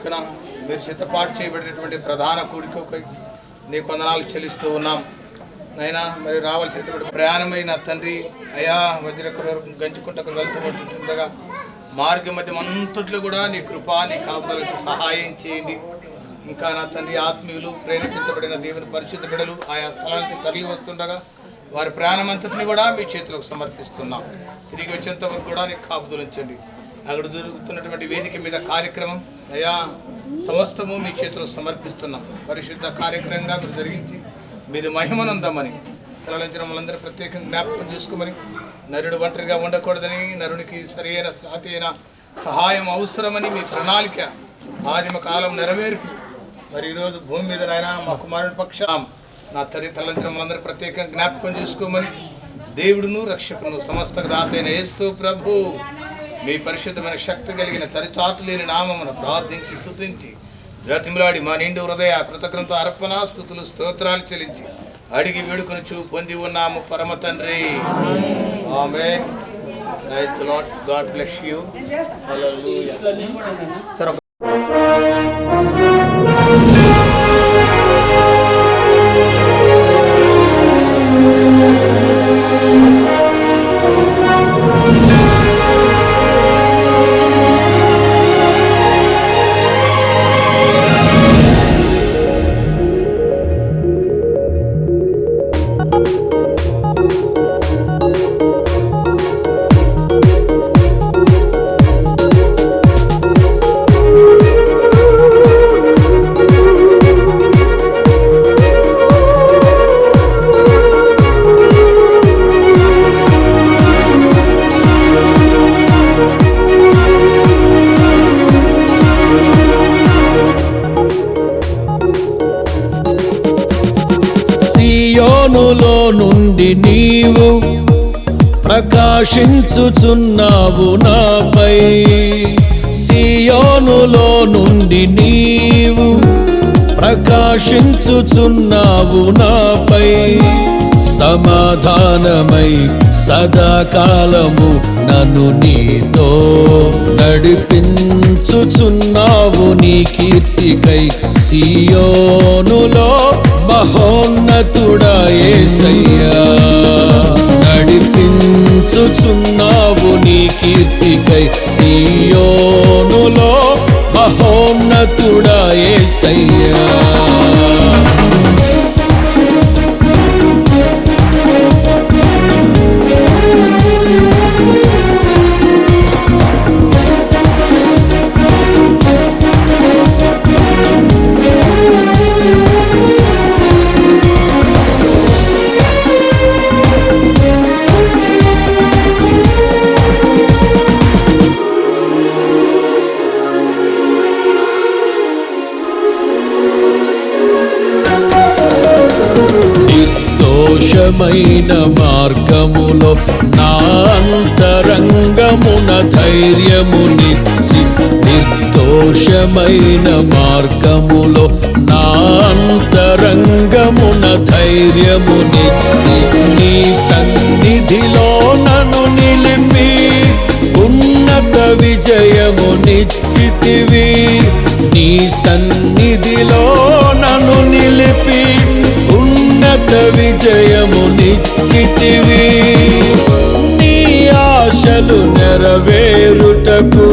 దిక్కున మీరు సిద్ధపాటు చేయబడినటువంటి ప్రధాన కూడికకై నీ వందనాలు చెల్లిస్తూ ఉన్నాం నైనా. మరి రావాల్సినటువంటి ప్రయాణమైన తండ్రి అయా వజ్రకర గంచుకుంటకు వెళ్తూ ఉంటుండగా మార్గ మధ్య అంతట్లో కూడా నీ కృప నీ కాపుదలకు సహాయం చేయండి. ఇంకా నా తండ్రి ఆత్మీయులు ప్రేరేపించబడిన దేవుని పరిశుద్ధ బిడ్డలు ఆయా స్థలానికి తరలి వస్తుండగా వారి ప్రయాణం అంతటిని కూడా మీ చేతులకు సమర్పిస్తున్నాం. తిరిగి వచ్చేంత వరకు కూడా నీకు కాపుదలు ఉంచండి. అక్కడ జరుగుతున్నటువంటి వేదిక మీద కార్యక్రమం అయా సమస్తము మీ చేతులకు సమర్పిస్తున్నాం. పరిశుద్ధ కార్యక్రమంగా మీరు జరిగించి మీరు మహిమనందమని తరలించిన వాళ్ళందరూ ప్రత్యేకంగా జ్ఞాపకం చేసుకోమని, నరుడు ఒంటరిగా ఉండకూడదని, నరునికి సరైన సాటి అయిన సహాయం అవసరమని మీ ప్రణాళిక ఆదిమ కాలం నెరవేర్పు మరి ఈరోజు భూమి మీద నాయన మా కుమారుని పక్షం నా తల్లిదండ్రుల వాళ్ళందరూ ప్రత్యేకంగా జ్ఞాపకం చేసుకోమని, దేవుడును రక్షకును సమస్త దాత అయిన యేసు ప్రభు మీ పరిశుద్ధమైన శక్తి కలిగిన తరిచాటు లేని నామమును ప్రార్థించి స్తుతించి బ్రతిమలాడి మా నిండు హృదయ కృతజ్ఞత అర్పణ స్తుతులు స్తోత్రాలు చెల్లించి అడిగి వేడుకొనుచు పొంది ఉన్నాము పరమ తండ్రి. ఆమేన్. Praise the Lord. God bless you. హల్లెలూయా. సరే సియోనులో నుండి నీవు ప్రకాశించుచున్నావు నాపై. సియోనులో నుండి నీవు ప్రకాశించుచున్నావు నాపై. సమాధానమై సదాకాలము నన్ను నీతో నడిపించుచున్నావు నీ కీర్తికై. సియోనులో మహోన్నతుడా యేసయ్యా నడిపించుచున్నావు నీ కీర్తికై. సియోనులో మహోన్నతుడా యేసయ్యా. నిర్దోషమైన మార్గములో నా అంతరంగమున ధైర్యమునిచ్చి. నిర్దోషమైన మార్గములో నా అంతరంగమున ధైర్యమునిచ్చి. నీ సన్నిధిలో నన్ను నిలిపి ఉన్నత విజయమునిచ్చితివి. నీ సన్నిధిలో నన్ను నిలిపి ఉన్నత విజయమునిచ్చితివి. నీ ఆశలు నెరవేరుటకు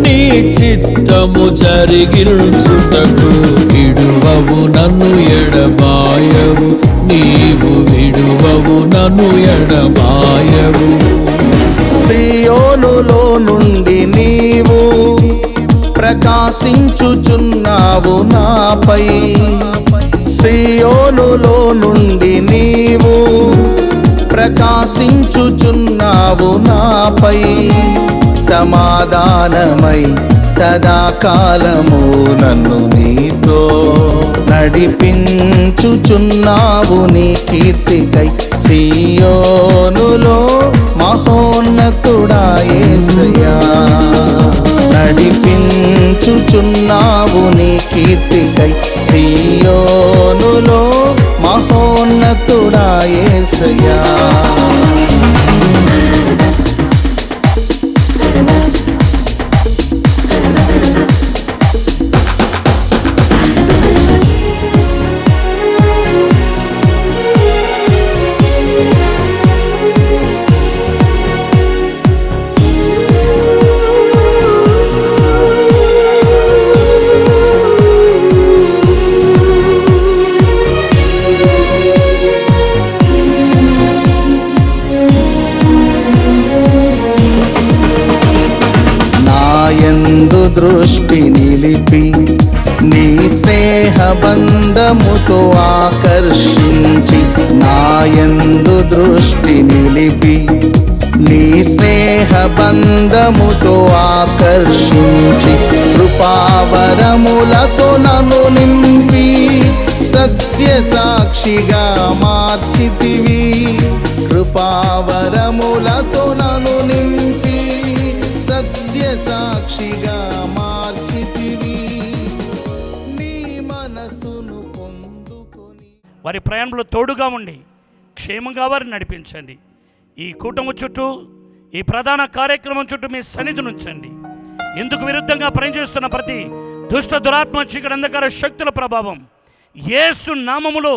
నీ చిత్తము జరిగించుటకు విడువవు నన్ను ఎడబాయవు. నీవు విడువవు నన్ను ఎడబాయవు. సియోనులో నుండి నీవు ప్రకాశించుచున్నావు నాపై. సియోనులో నుండి నీవు ప్రకాశించుచున్నావు నాపై. సమాధానమై సదాకాలము నన్ను నీతో నడిపించుచున్నావు నీ కీర్తికై. సియోనులో మహోన్నతుడా యేసయ్యా నడిపించుచున్నావు నీ కీర్తికై. సియోనులో మహోన్నతుడా యేసయ్యా. బంధముతో ఆకర్షించి నాయందు దృష్టి నిలిపి నీ స్నేహ బంధముతో ఆకర్షించి కృపావరములతో నన్ను నింపి సత్య సాక్షిగా మార్చితివి. కృపావరములతో నన్ను నింపి సత్య సాక్షిగా మార్చితివి. నీ మనసును పొందుకొని వారి ప్రయాణంలో తోడుగా ఉండి క్షేమంగా వారిని నడిపించండి. ఈ కూటమి చుట్టూ, ఈ ప్రధాన కార్యక్రమం చుట్టూ మీ సన్నిధిని ఉంచండి. ఇందుకు విరుద్ధంగా పనిచేస్తున్న ప్రతి దుష్ట దురాత్మ చీకటి అంధకార శక్తుల ప్రభావం యేసు నామములో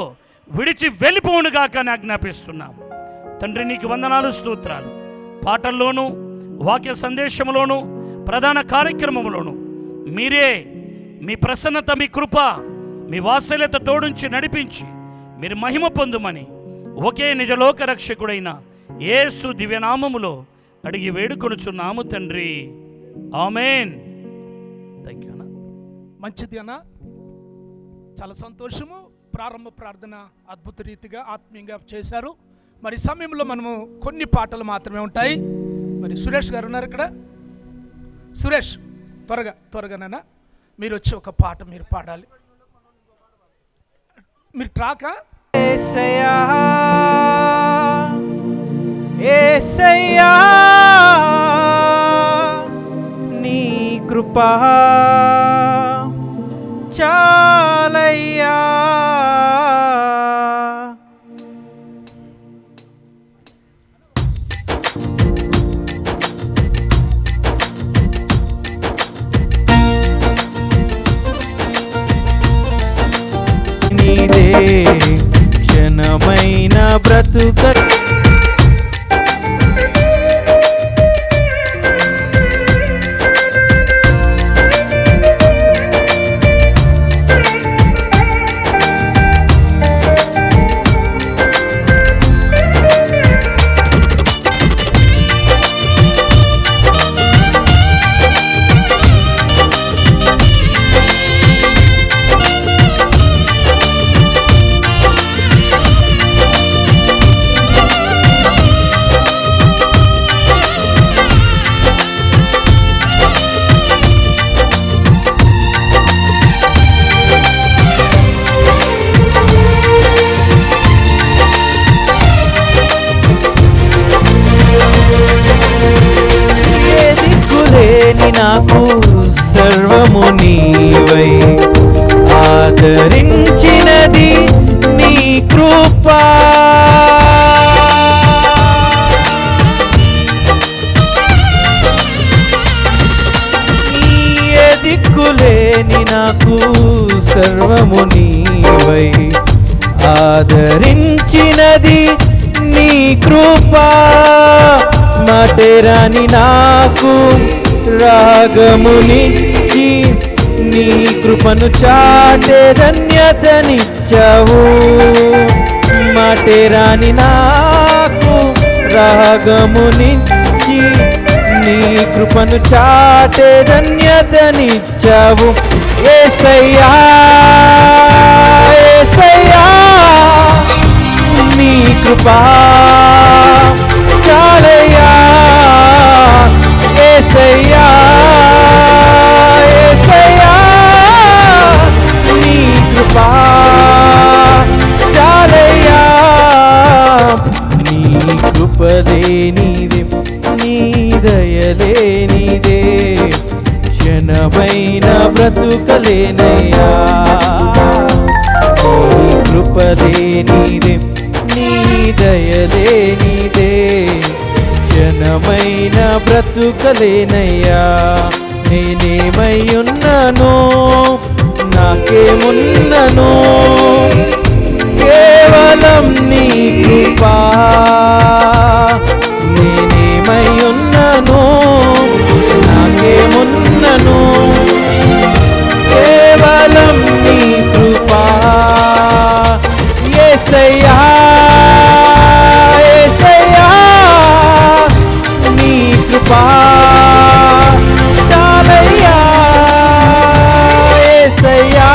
విడిచి వెళ్ళిపోవునుగాక అని ఆజ్ఞాపిస్తున్నాం. తండ్రి, నీకు వందనాలు, స్తోత్రాలు. పాటల్లోనూ, వాక్య సందేశంలోనూ, ప్రధాన కార్యక్రమంలోనూ మీరే మీ ప్రసన్నత, మీ కృప, మీ వాత్సల్యత తోడుంచి నడిపించి మీరు మహిమ పొందుమని ఒకే నిజలోక రక్షకుడైన యేసు దివ్యనామములో అడిగి వేడుకొనుచున్నాము తండ్రి. ఆమేన్. థ్యాంక్ యూ అన్న. మంచిది అన్న, చాలా సంతోషము. ప్రారంభ ప్రార్థన అద్భుత రీతిగా ఆత్మీయంగా చేశారు. మరి సమయంలో మనము కొన్ని పాటలు మాత్రమే ఉంటాయి. మరి సురేష్ గారు ఉన్నారు ఇక్కడ. సురేష్, త్వరగానైనా మీరు వచ్చి ఒక పాట మీరు పాడాలి. మీరు ట్రాకా? యేసయ్యా యేసయ్యా నీ కృపా చాలయ్యా. నీదే క్షణమైన బ్రతుక నాకు సర్వము నీవై ఆదరించినది నీ కృపా. ఏ దిక్కులేని నాకు సర్వము నీవై ఆదరించినది నీ కృపా. మాటేరాని నాకు రాగమునిచ్చి నీ కృపను చాటే ధన్యతనిచ్చావు. మాటేరాని నాకు రాగమునిచ్చి నీ కృపను చాటే ధన్యతనిచ్చావు. యేసయ్యా యేసయ్యా నీ కృపా చాలయ్యా. యేసయ్యా యేసయ్యా నీ కృపా చాలయ్యా. నీ కృపలేనిదే నీ దయలేనిదే క్షణమైన బ్రతుకలేనయ్యా. నీ కృపలేనిదే నీ దయలేనిదే క్షణమైన బ్రతుకలేనయ్యా. నేనేమయ్యున్నను నాకేమున్నను కేవలం నీ కృపా. నేనేమయ్యున్నను నాకేమున్నను కేవలం నీ కృపా. యేసయ్యా యేసయ్యా నీ కృపా చాలయ్యా. యేసయ్యా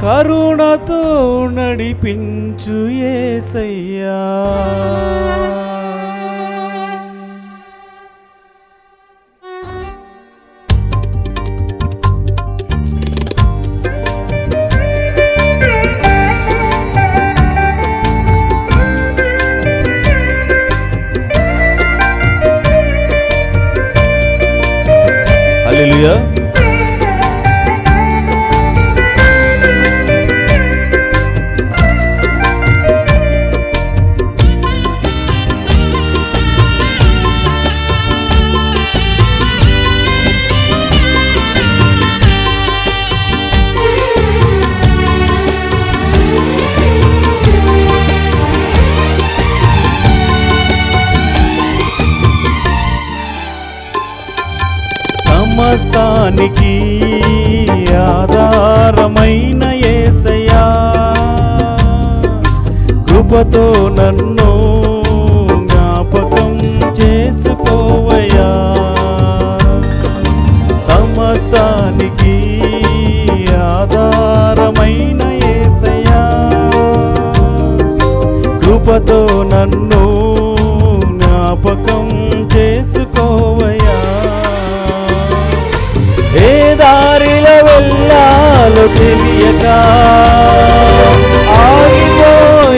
కరుణతో నడిపించు యేసయ్యా. హల్లెలూయా. సమస్తానికి ఆధారమైన యేసయ్యా, కృపతో నన్ను జ్ఞాపకం చేసుకోవయ్యా. సమస్తానికి ఆధారమైన యేసయ్యా, కృపతో నన్ను జ్ఞాపకం చేసుకోవయ్యా. ఏ దారిలో వెళ్ళాలో తెలియక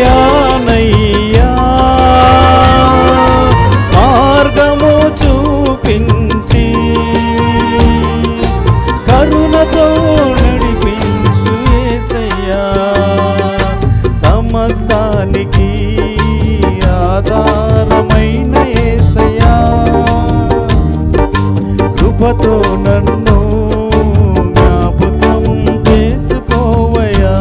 ఆగిపోయానయ్యా, మార్గము చూపించి కరుణతో నడిపించు యేసయ్యా. సమస్తానికి ఆధారమైన యేసయ్యా, కృపతో నన్ను జ్ఞాపకం చేసుకోవయ్యా.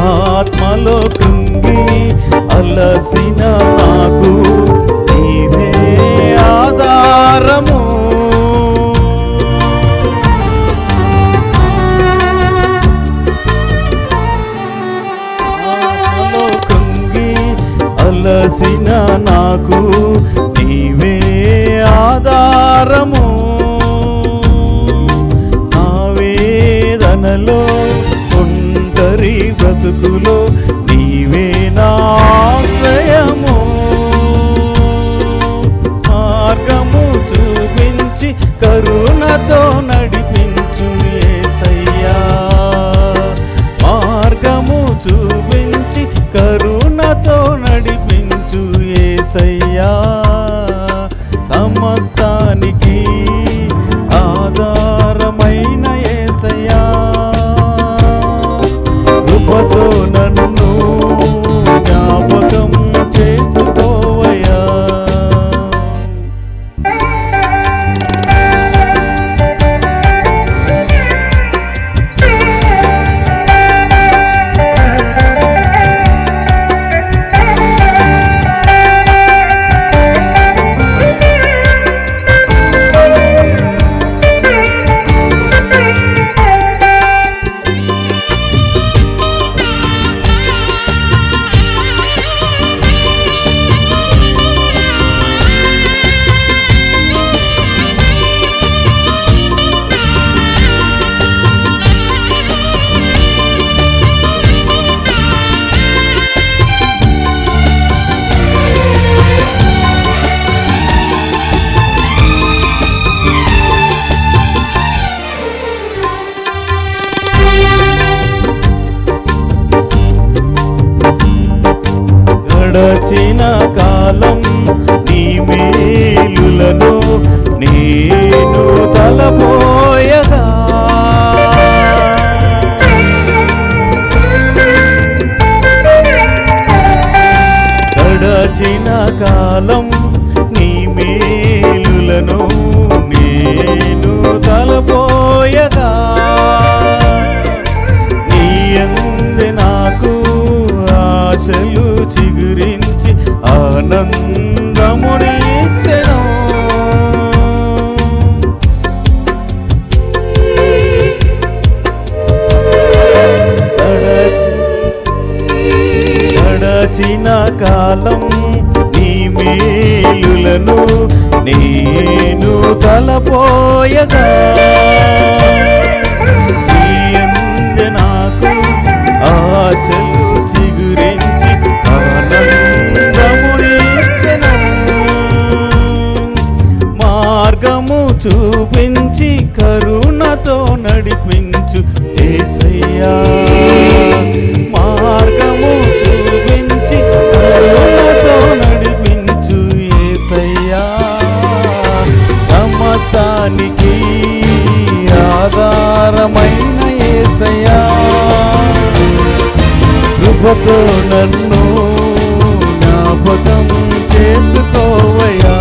ఆత్మలో కృంగి అలసిన నాకు నీవే ఆధారము. ఆత్మలో కృంగి అలసిన నాకు నీవే ఆధారము. నా వేదనలో ఒంటరి బ్రతుకులో నీవే నా ఆశ్రయము. మార్గము చూపించి కరుణతో నడిపించు యేసయ్యా, మార్గము చూపించి కరుణతో నడిపించు యేసయ్యా. సమస్తానికి ఆధారమైన యేసయ్యా, కృపతో నన్ను జ్ఞాపకం చేసుకోవయ్యా. గడచిన కాలం నీ మేలులను నేను తలపోయగా, గడచిన కాలం నీ మేలులను నేను తలపోయగా నీ యందే నాకు ఆశలు చిగురించి ఆనందమునిచ్చెను. గడచిన కాలం నీ మేలులను నేను తలపోయగా నీ యందే నాకు ఆశలు చిగురించి ఆనందమునిచ్చెను. మార్గము చూపించి కరుణతో నడిపించు యేసయ్యా, మార్గము చూపించి కరుణతో నడిపించు యేసయ్యా, నమ్మకానికి ఆధారమైన యేసయ్యా, కృపతో నన్ను జ్ఞాపకం చేసుకోవయ్యా.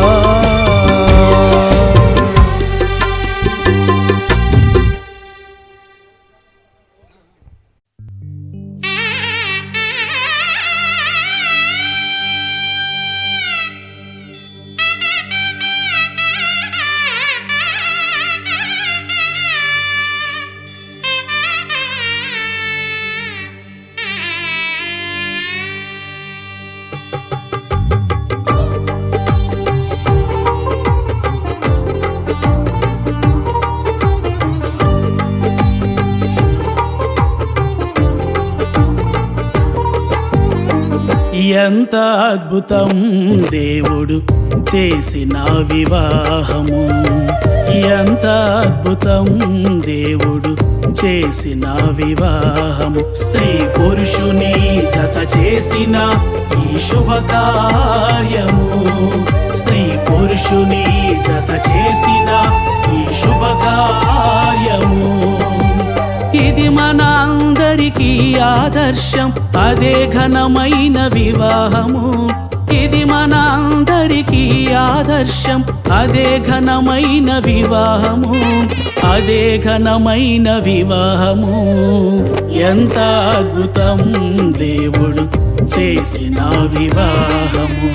ఎంత అద్భుతం దేవుడు చేసిన వివాహము, ఎంత అద్భుతం దేవుడు చేసిన వివాహము. స్త్రీ పురుషుని జత చేసిన ఈ శుభకార్యము, స్త్రీ పురుషుని జత చేసిన ఈ శుభకార్యము. ఇది మన అందరికీ ఆదర్శం, అదే ఘనమైన వివాహము. ఇది మన అందరికీ ఆదర్శం, అదే ఘనమైన వివాహము, అదే ఘనమైన వివాహము. ఎంత అద్భుతం దేవుడు చేసిన వివాహము,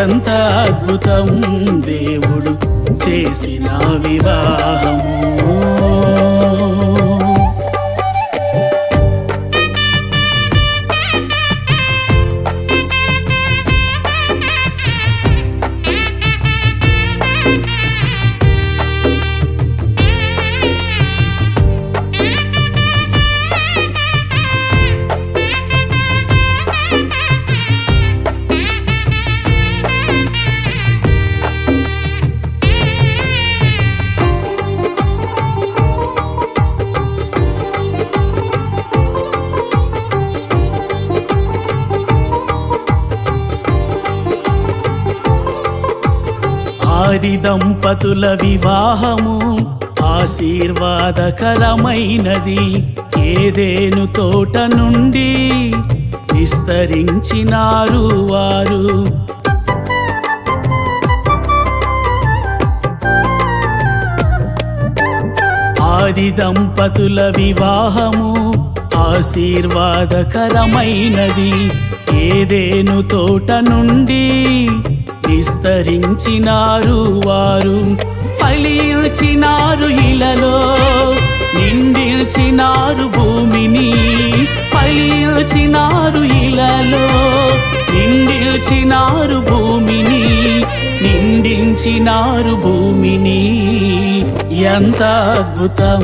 ఎంత అద్భుతం దేవుడు చేసిన వివాహము. ఆది దంపతుల వివాహము ఆశీర్వాదకరమైనది. ఏదెను తోట నుండి విస్తరించినారు వారు. ఆది దంపతుల వివాహము ఆశీర్వాదకరమైనది. ఏదెను తోట నుండి విస్తరించినారు వారు. ఫలించినారు ఇలలో, నిండిల్చినారు భూమిని. ఫలించినారు ఇలలో, నిండిల్చినారు భూమిని, నిండించినారు భూమిని. ఎంత అద్భుతం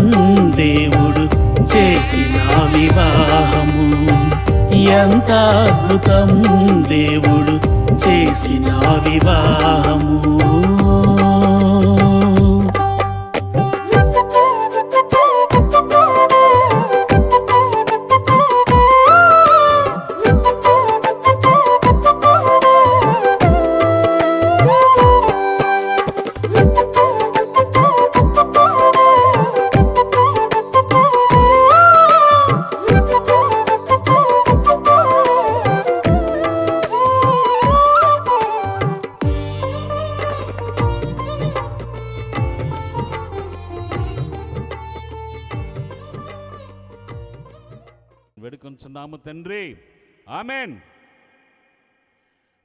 దేవుడు చేసిన వివాహము, ఎంత అద్భుతం దేవుడు చేసిన వివాహము. వేడుకొంచున్నాము తండ్రి, ఆమెన్.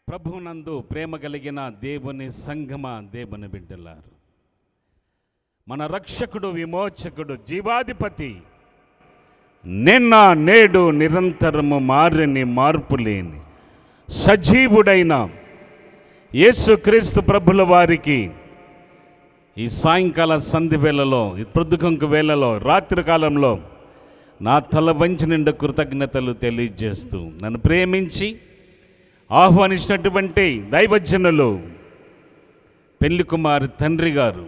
ప్రభువునందు ప్రేమ కలిగిన దేవుని సంగమా, దేవుని బిడ్డలారు, మన రక్షకుడు, విమోచకుడు, జీవాధిపతి, నిన్న నేడు నిరంతరము మారని మార్పు లేని సజీవుడైన యేసుక్రీస్తు ప్రభుల వారికి ఈ సాయంకాల సంధి వేళలో, ఈ ప్రొద్దుకంకు వేళలో, రాత్రి కాలంలో నా తల వంచి నిండా కృతజ్ఞతలు తెలియజేస్తూ నన్ను ప్రేమించి ఆహ్వానించినటువంటి దైవజనులు, పెళ్లి కుమారి తండ్రి గారు,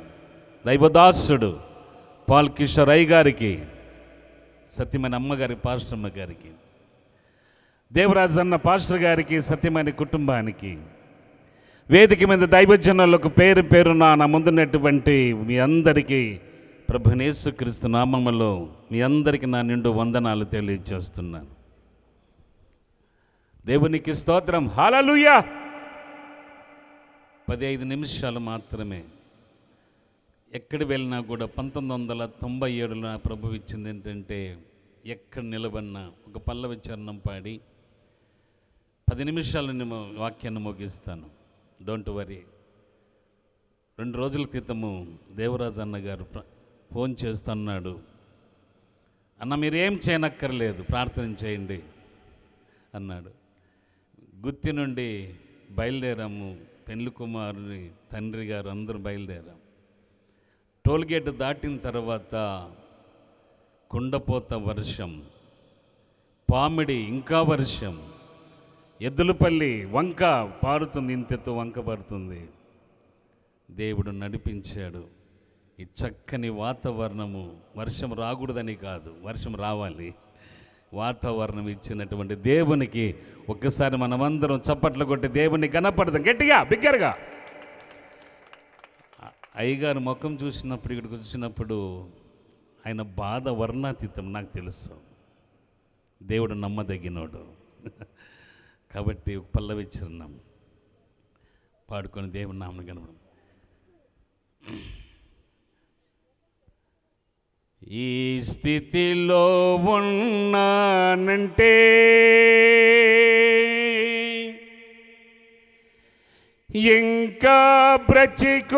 దైవదాసుడు పాల్ కిషోర్ అయ్య గారికి, సత్యమైన అమ్మగారి పాస్టర్మ గారికి, దేవరాజు అన్న పాస్టర్ గారికి, సత్యమైన కుటుంబానికి, వేదిక మీద దైవజనులకు పేరు పేరున నా ముందున్నటువంటి మీ అందరికీ ప్రభువైన యేసుక్రీస్తు నామములో మీ అందరికీ నా నిండు వందనాలు తెలియజేస్తున్నాను. దేవునికి స్తోత్రం, హల్లెలూయా. 15 నిమిషాలు మాత్రమే. ఎక్కడి వెళ్ళినా కూడా 1997లో నా ప్రభు ఇచ్చింది ఏంటంటే, ఎక్కడ నిలబడినా ఒక పల్లవి చరణం పాడి 10 నిమిషాలు వాక్యాన్ని ముగిస్తాను. Don't worry. 2 రోజుల క్రితము దేవరాజు అన్నగారు ఫోన్ చేస్తున్నాడు, అన్న మీరేం చేయనక్కర్లేదు, ప్రార్థన చేయండి అన్నాడు. గుత్తి నుండి బయలుదేరాము, పెళ్లి కుమారుని తండ్రి గారు అందరూ బయలుదేరాం. టోల్గేట్ దాటిన తర్వాత కుండపోత వర్షం, పామిడి ఇంకా వర్షం, ఎద్దులపల్లి వంక పారుతుంది, ఇంతెత్తు వంక పడుతుంది. దేవుడు నడిపించాడు. ఈ చక్కని వాతావరణము, వర్షం రాకూడదని కాదు, వర్షం రావాలి, వాతావరణం ఇచ్చినటువంటి దేవునికి ఒక్కసారి మనమందరం చప్పట్లు కొట్టి దేవుని కనపడదాం గట్టిగా, బిగ్గరగా. అయ్యగారు ముఖం చూసినప్పుడు, ఇక్కడికి వచ్చినప్పుడు ఆయన బాధ వర్ణాతీతం నాకు తెలుసు. దేవుడు నమ్మదగినోడు కాబట్టి పల్లవి చరణం పాడుకొని దేవుని నామం కనపడం. ఈ స్థితిలో ఉన్నానంటే ఇంకా బ్రతికున్నానంటే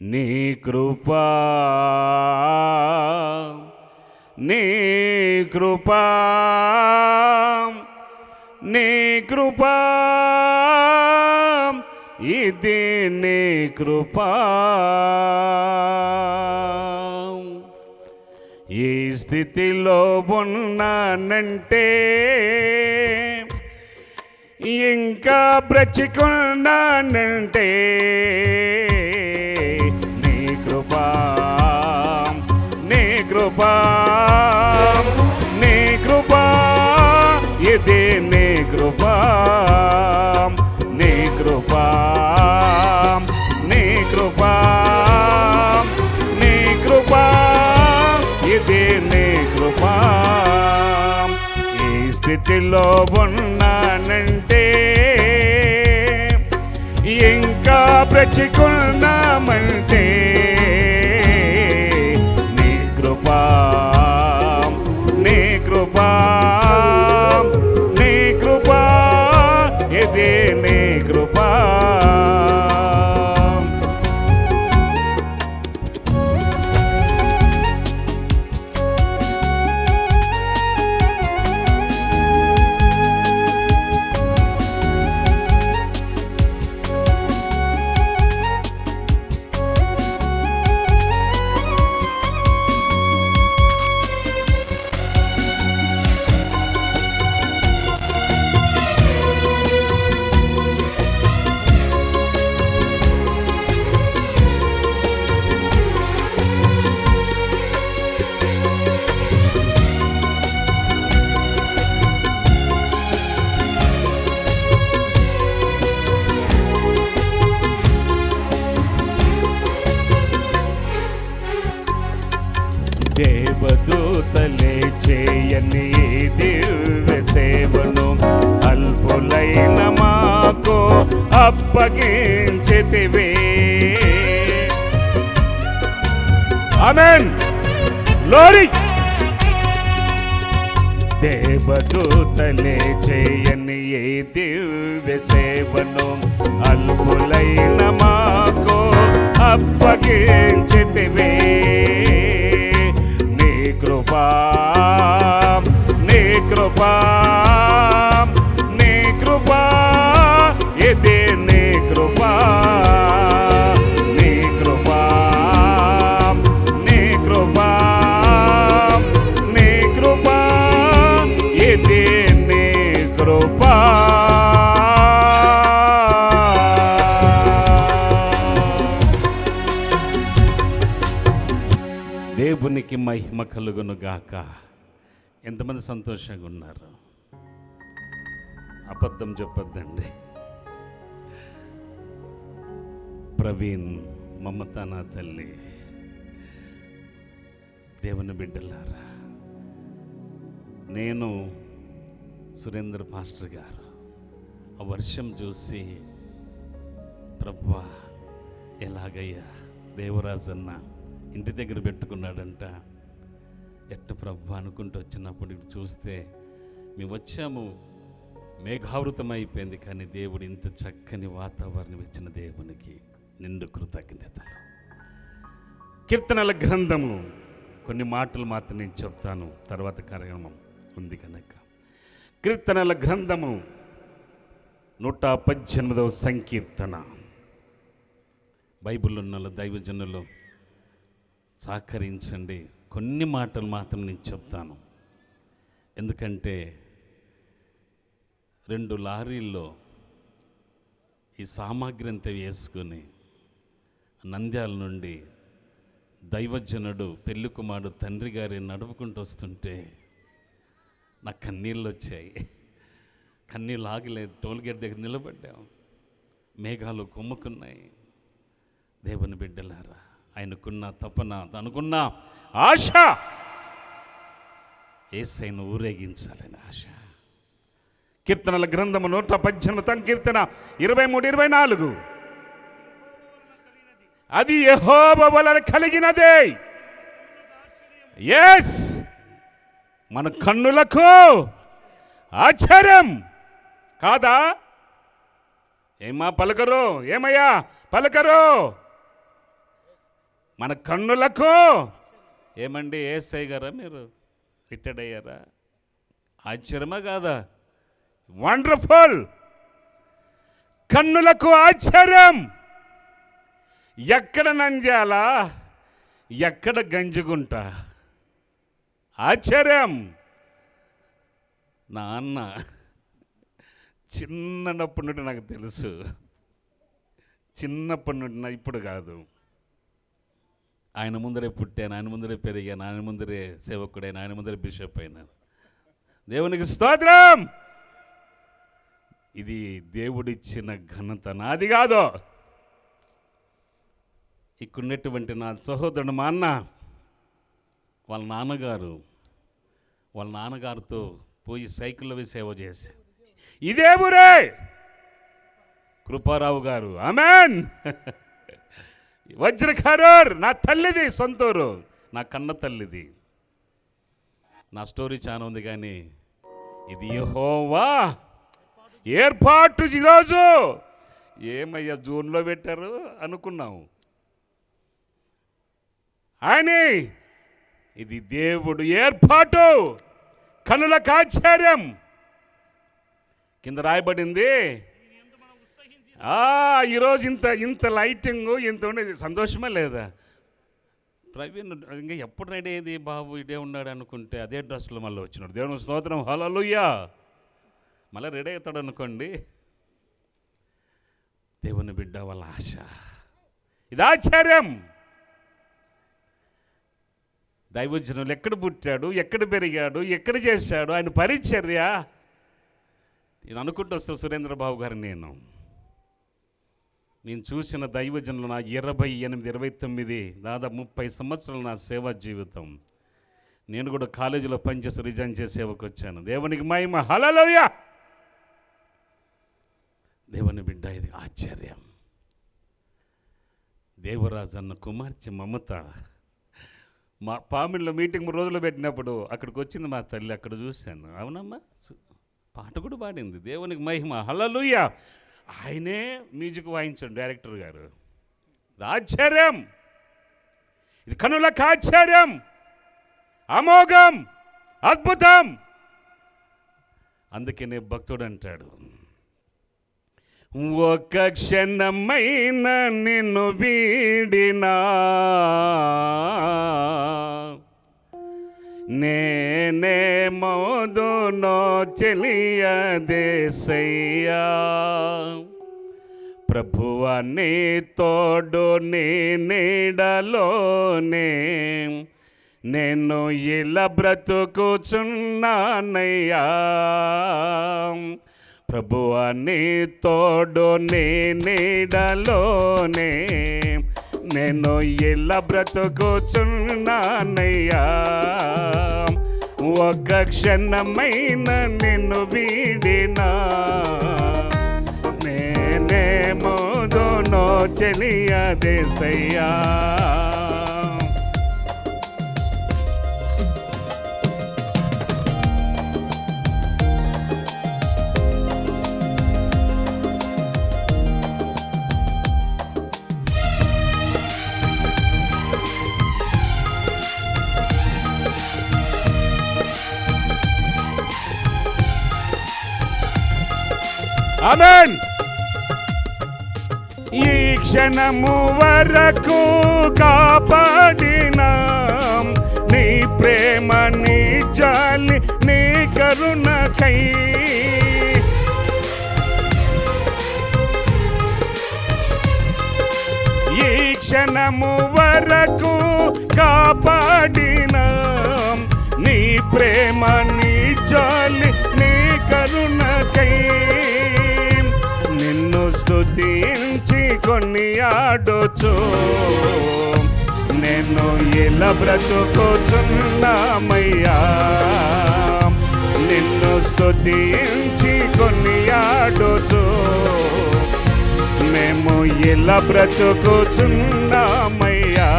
నీ కృపా, నీ కృపా, నీ కృపా, ఇది నీ కృపా. ఈ స్థితిలో ఉన్నానంటే ఇంకా బ్రతికున్నానంటే నీ కృపా, నీ కృపా, నీ కృపా, ఇది నీ కృపా, నీ కృపా, నీ కృపా, నీ కృపా, ఇది నీ కృపా. ఈ స్థితిలో ఉన్నానంటే ఇంకా బ్రతికున్నామంటే నీ కృపా, నీ కృపా, నీ కృపా, ఇది నీ కృపా. దేవదూతలే చేయని దివ్య సేవను అల్పులైన మాకు అప్పగించితివే. ఆమేన్. గ్లోరీ. దేవదూతలే చేయని ఏ దివ్య సేవను అల్పులైన మాకు అప్పగించితివే. నీ కృపా, నీ కృపా, నీ కృపా, ఇది నీ కృపా, నీ కృపా, నీ కృపా, నీ కృపా, ఇది నీ కృపా. దేవునికి మహిమ కలుగును గాక. ఎంతమంది సంతోషంగా ఉన్నారు? అబద్ధం చెప్పొద్దండి. ప్రవీణ్, మమత నా తల్లి, దేవుని బిడ్డలారా, నేను సురేంద్ర పాస్టర్ గారు ఆ వర్షం చూసి, ప్రభువా ఎలాగయ్యా దేవరాజన్న ఇంటి దగ్గర పెట్టుకున్నాడంట, ఎట్టు ప్రభు అనుకుంటూ వచ్చినప్పుడు ఇటు చూస్తే మేము వచ్చాము, మేఘావృతం అయిపోయింది, కానీ దేవుడు ఇంత చక్కని వాతావరణం ఇచ్చిన దేవునికి నిండు కృతజ్ఞతలు. కీర్తనల గ్రంథము కొన్ని మాటలు మాత్రం నేను చెప్తాను, తర్వాత కార్యక్రమం ఉంది కనుక. కీర్తనల గ్రంథము 118వ సంకీర్తన. బైబిల్లో ఉన్న దైవజనులు సహకరించండి, కొన్ని మాటలు మాత్రం నేను చెప్తాను. ఎందుకంటే 2 లారీల్లో ఈ సామాగ్రి అంతా వేసుకొని నంద్యాల నుండి దైవజనుడు పెళ్లి కుమారుడు తండ్రి గారి నడుపుకుంటూ వస్తుంటే నాకు కన్నీళ్ళు వచ్చాయి. కన్నీళ్ళు ఆగలేదు. టోల్గేట్ దగ్గర నిలబడ్డాం, మేఘాలు కొమ్ముకున్నాయి. దేవుని బిడ్డలారా, ఆయనకున్న తపన, తనకున్న ఆశ యేసయ్యను ఊరేగించాలని ఆశ. కీర్తనల గ్రంథము 118 సంకీర్తన 23-24. అది యెహోవా వలన కలిగినదే. ఎస్, మన కన్నులకు ఆశ్చర్యం కాదా? ఏమా పలకరు? ఏమయ్యా పలకరు? మన కన్నులకు ఏమండి? యేసయ్య గారా మీరు రిటైర్డ్ అయ్యారా? ఆశ్చర్యమా కాదా? వండర్ఫుల్. కన్నులకు ఆశ్చర్యం. ఎక్కడ నంద్యాల, ఎక్కడ గంజుగుంట, ఆశ్చర్యం. నా అన్న చిన్నప్పటి నుండి నాకు తెలుసు, చిన్నప్పటి నుండి, ఇప్పుడు కాదు. ఆయన ముందరే పుట్టాను, ఆయన ముందరే పెరిగాను, ఆయన ముందరే సేవకుడైన, ఆయన ముందరే బిషప్ అయినాను. దేవునికి స్తోత్రం. ఇది దేవుడిచ్చిన ఘనత, నాది కాదు. ఇక్కడున్నటువంటి నా సహోదరుడు, మా అన్న, వాళ్ళ నాన్నగారితో పోయి సైకిల్లో సేవ చేసి, ఇదే ఊరే కృపారావు గారు, ఆమెన్. వజ్రకారర్ నా తల్లిది, సొంతూరు, నా కన్న తల్లిది. నా స్టోరీ చాలా ఉంది, కానీ ఇది యెహోవా ఏర్పాటు. ఈరోజు ఏమయ్యా జూన్లో పెట్టారు అనుకున్నాము, అని ఇది దేవుడు ఏర్పాటు, కనులకు ఆశ్చర్యం. కింద రాయబడింది, ఈరోజు ఇంత లైటింగ్, ఇంత ఉండేది, సంతోషమే లేదా? ప్రవీణ్ ఇంకా ఎప్పుడు రెడీ అయ్యేది బాబు, ఇదే ఉన్నాడు అనుకుంటే అదే డ్రెస్లో మళ్ళీ వచ్చినాడు. దేవుని స్తోత్రం, హల్లెలూయా. మళ్ళీ రెడీ అవుతాడు అనుకోండి. దేవుని బిడ్డ వాళ్ళ ఆశ, ఇది ఆశ్చర్యం. దైవజనులు ఎక్కడ పుట్టాడు, ఎక్కడ పెరిగాడు, ఎక్కడ చేశాడు, ఆయన పరిచర్య, నేను అనుకుంటూ వస్తాను. సురేంద్రబాబు గారు, నేను చూసిన దైవజనులు నా 28-29 దాదాపు 30 సంవత్సరాలు నా సేవా జీవితం. నేను కూడా కాలేజీలో పనిచేసి రిజైన్ చేసి సేవకు వచ్చాను. దేవునికి మహిమ, హల్లెలూయా. దేవుని బిడ్డ, ఇది ఆశ్చర్యం. దేవరాజన్న కుమార్తె మమత మా పామిడిలో మీటింగ్ రోజులు పెట్టినప్పుడు అక్కడికి వచ్చింది మా తల్లి, అక్కడ చూశాను. అవునమ్మా, పాట కూడా పాడింది. దేవునికి మహిమ, హల్లెలూయా. ఆయనే మ్యూజిక్ వాయించాడు డైరెక్టర్ గారు. ఇది ఆశ్చర్యం, ఇది కనులకు ఆశ్చర్యం, అమోఘం, అద్భుతం. అందుకనే భక్తుడు అంటాడు, ఒక్క క్షణమైన నిన్ను వీడినా నేనే మోదునో చెలియదేసయ్యా. ప్రభువా నీ తోడు నీ నీడలోనే నేను ఇలా బ్రతుకుచున్నానయ్యా. ప్రభువా నీ తోడు నీ నీడలోనే నేను ఇలా బ్రతుకుచున్నానయ్యా. ఒక్క క్షణమైన నిన్ను వీడినా నేనేమోదునో చెలియదేసయ్యా. ఆమేన్. ఈ క్షణము వరకు కాపాడిన నీ ప్రేమ నీ జాలి నీ కరుణకై ఈ క్షణము వరకు కాపాడిన నీ ప్రేమ నీ జాలి నీ కరుణకై నిన్ను స్తుతించి కొనియాడొచ్చు నేను ఇలా బ్రతుకుచున్నామయ్యా. నిన్ను స్తుతించి కొనియాడొచ్చు మేము ఇలా బ్రతుకుచున్నామయ్యా.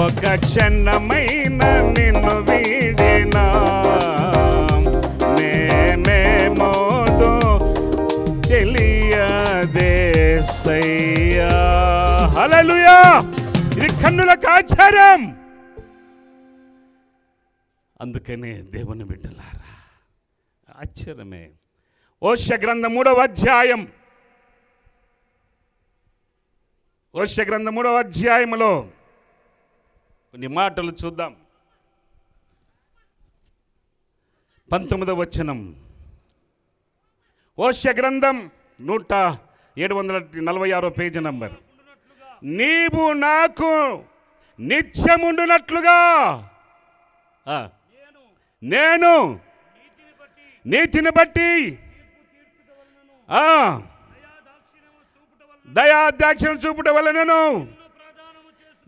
ఒక క్షణమైన నిన్ను వీడినా నేనేమోదో తెలియదేసయ్యా. హల్లెలూయా. ఇది కన్నులకు ఆశ్చర్యం. అందుకనే దేవుని బిడ్డలారా ఆశ్చర్యమే. ఓష్య గ్రంథం 3వ అధ్యాయం, ఓష్య గ్రంథం 3వ అధ్యాయంలో కొన్ని మాటలు చూద్దాం. 19వ వచనం. ఓష్య గ్రంథం 746 పేజీ నంబర్. నీవు నాకు నిత్యముండునట్లుగా నేను నీతిని బట్టి దయాదాక్షిణ్యం చూపుట వలనను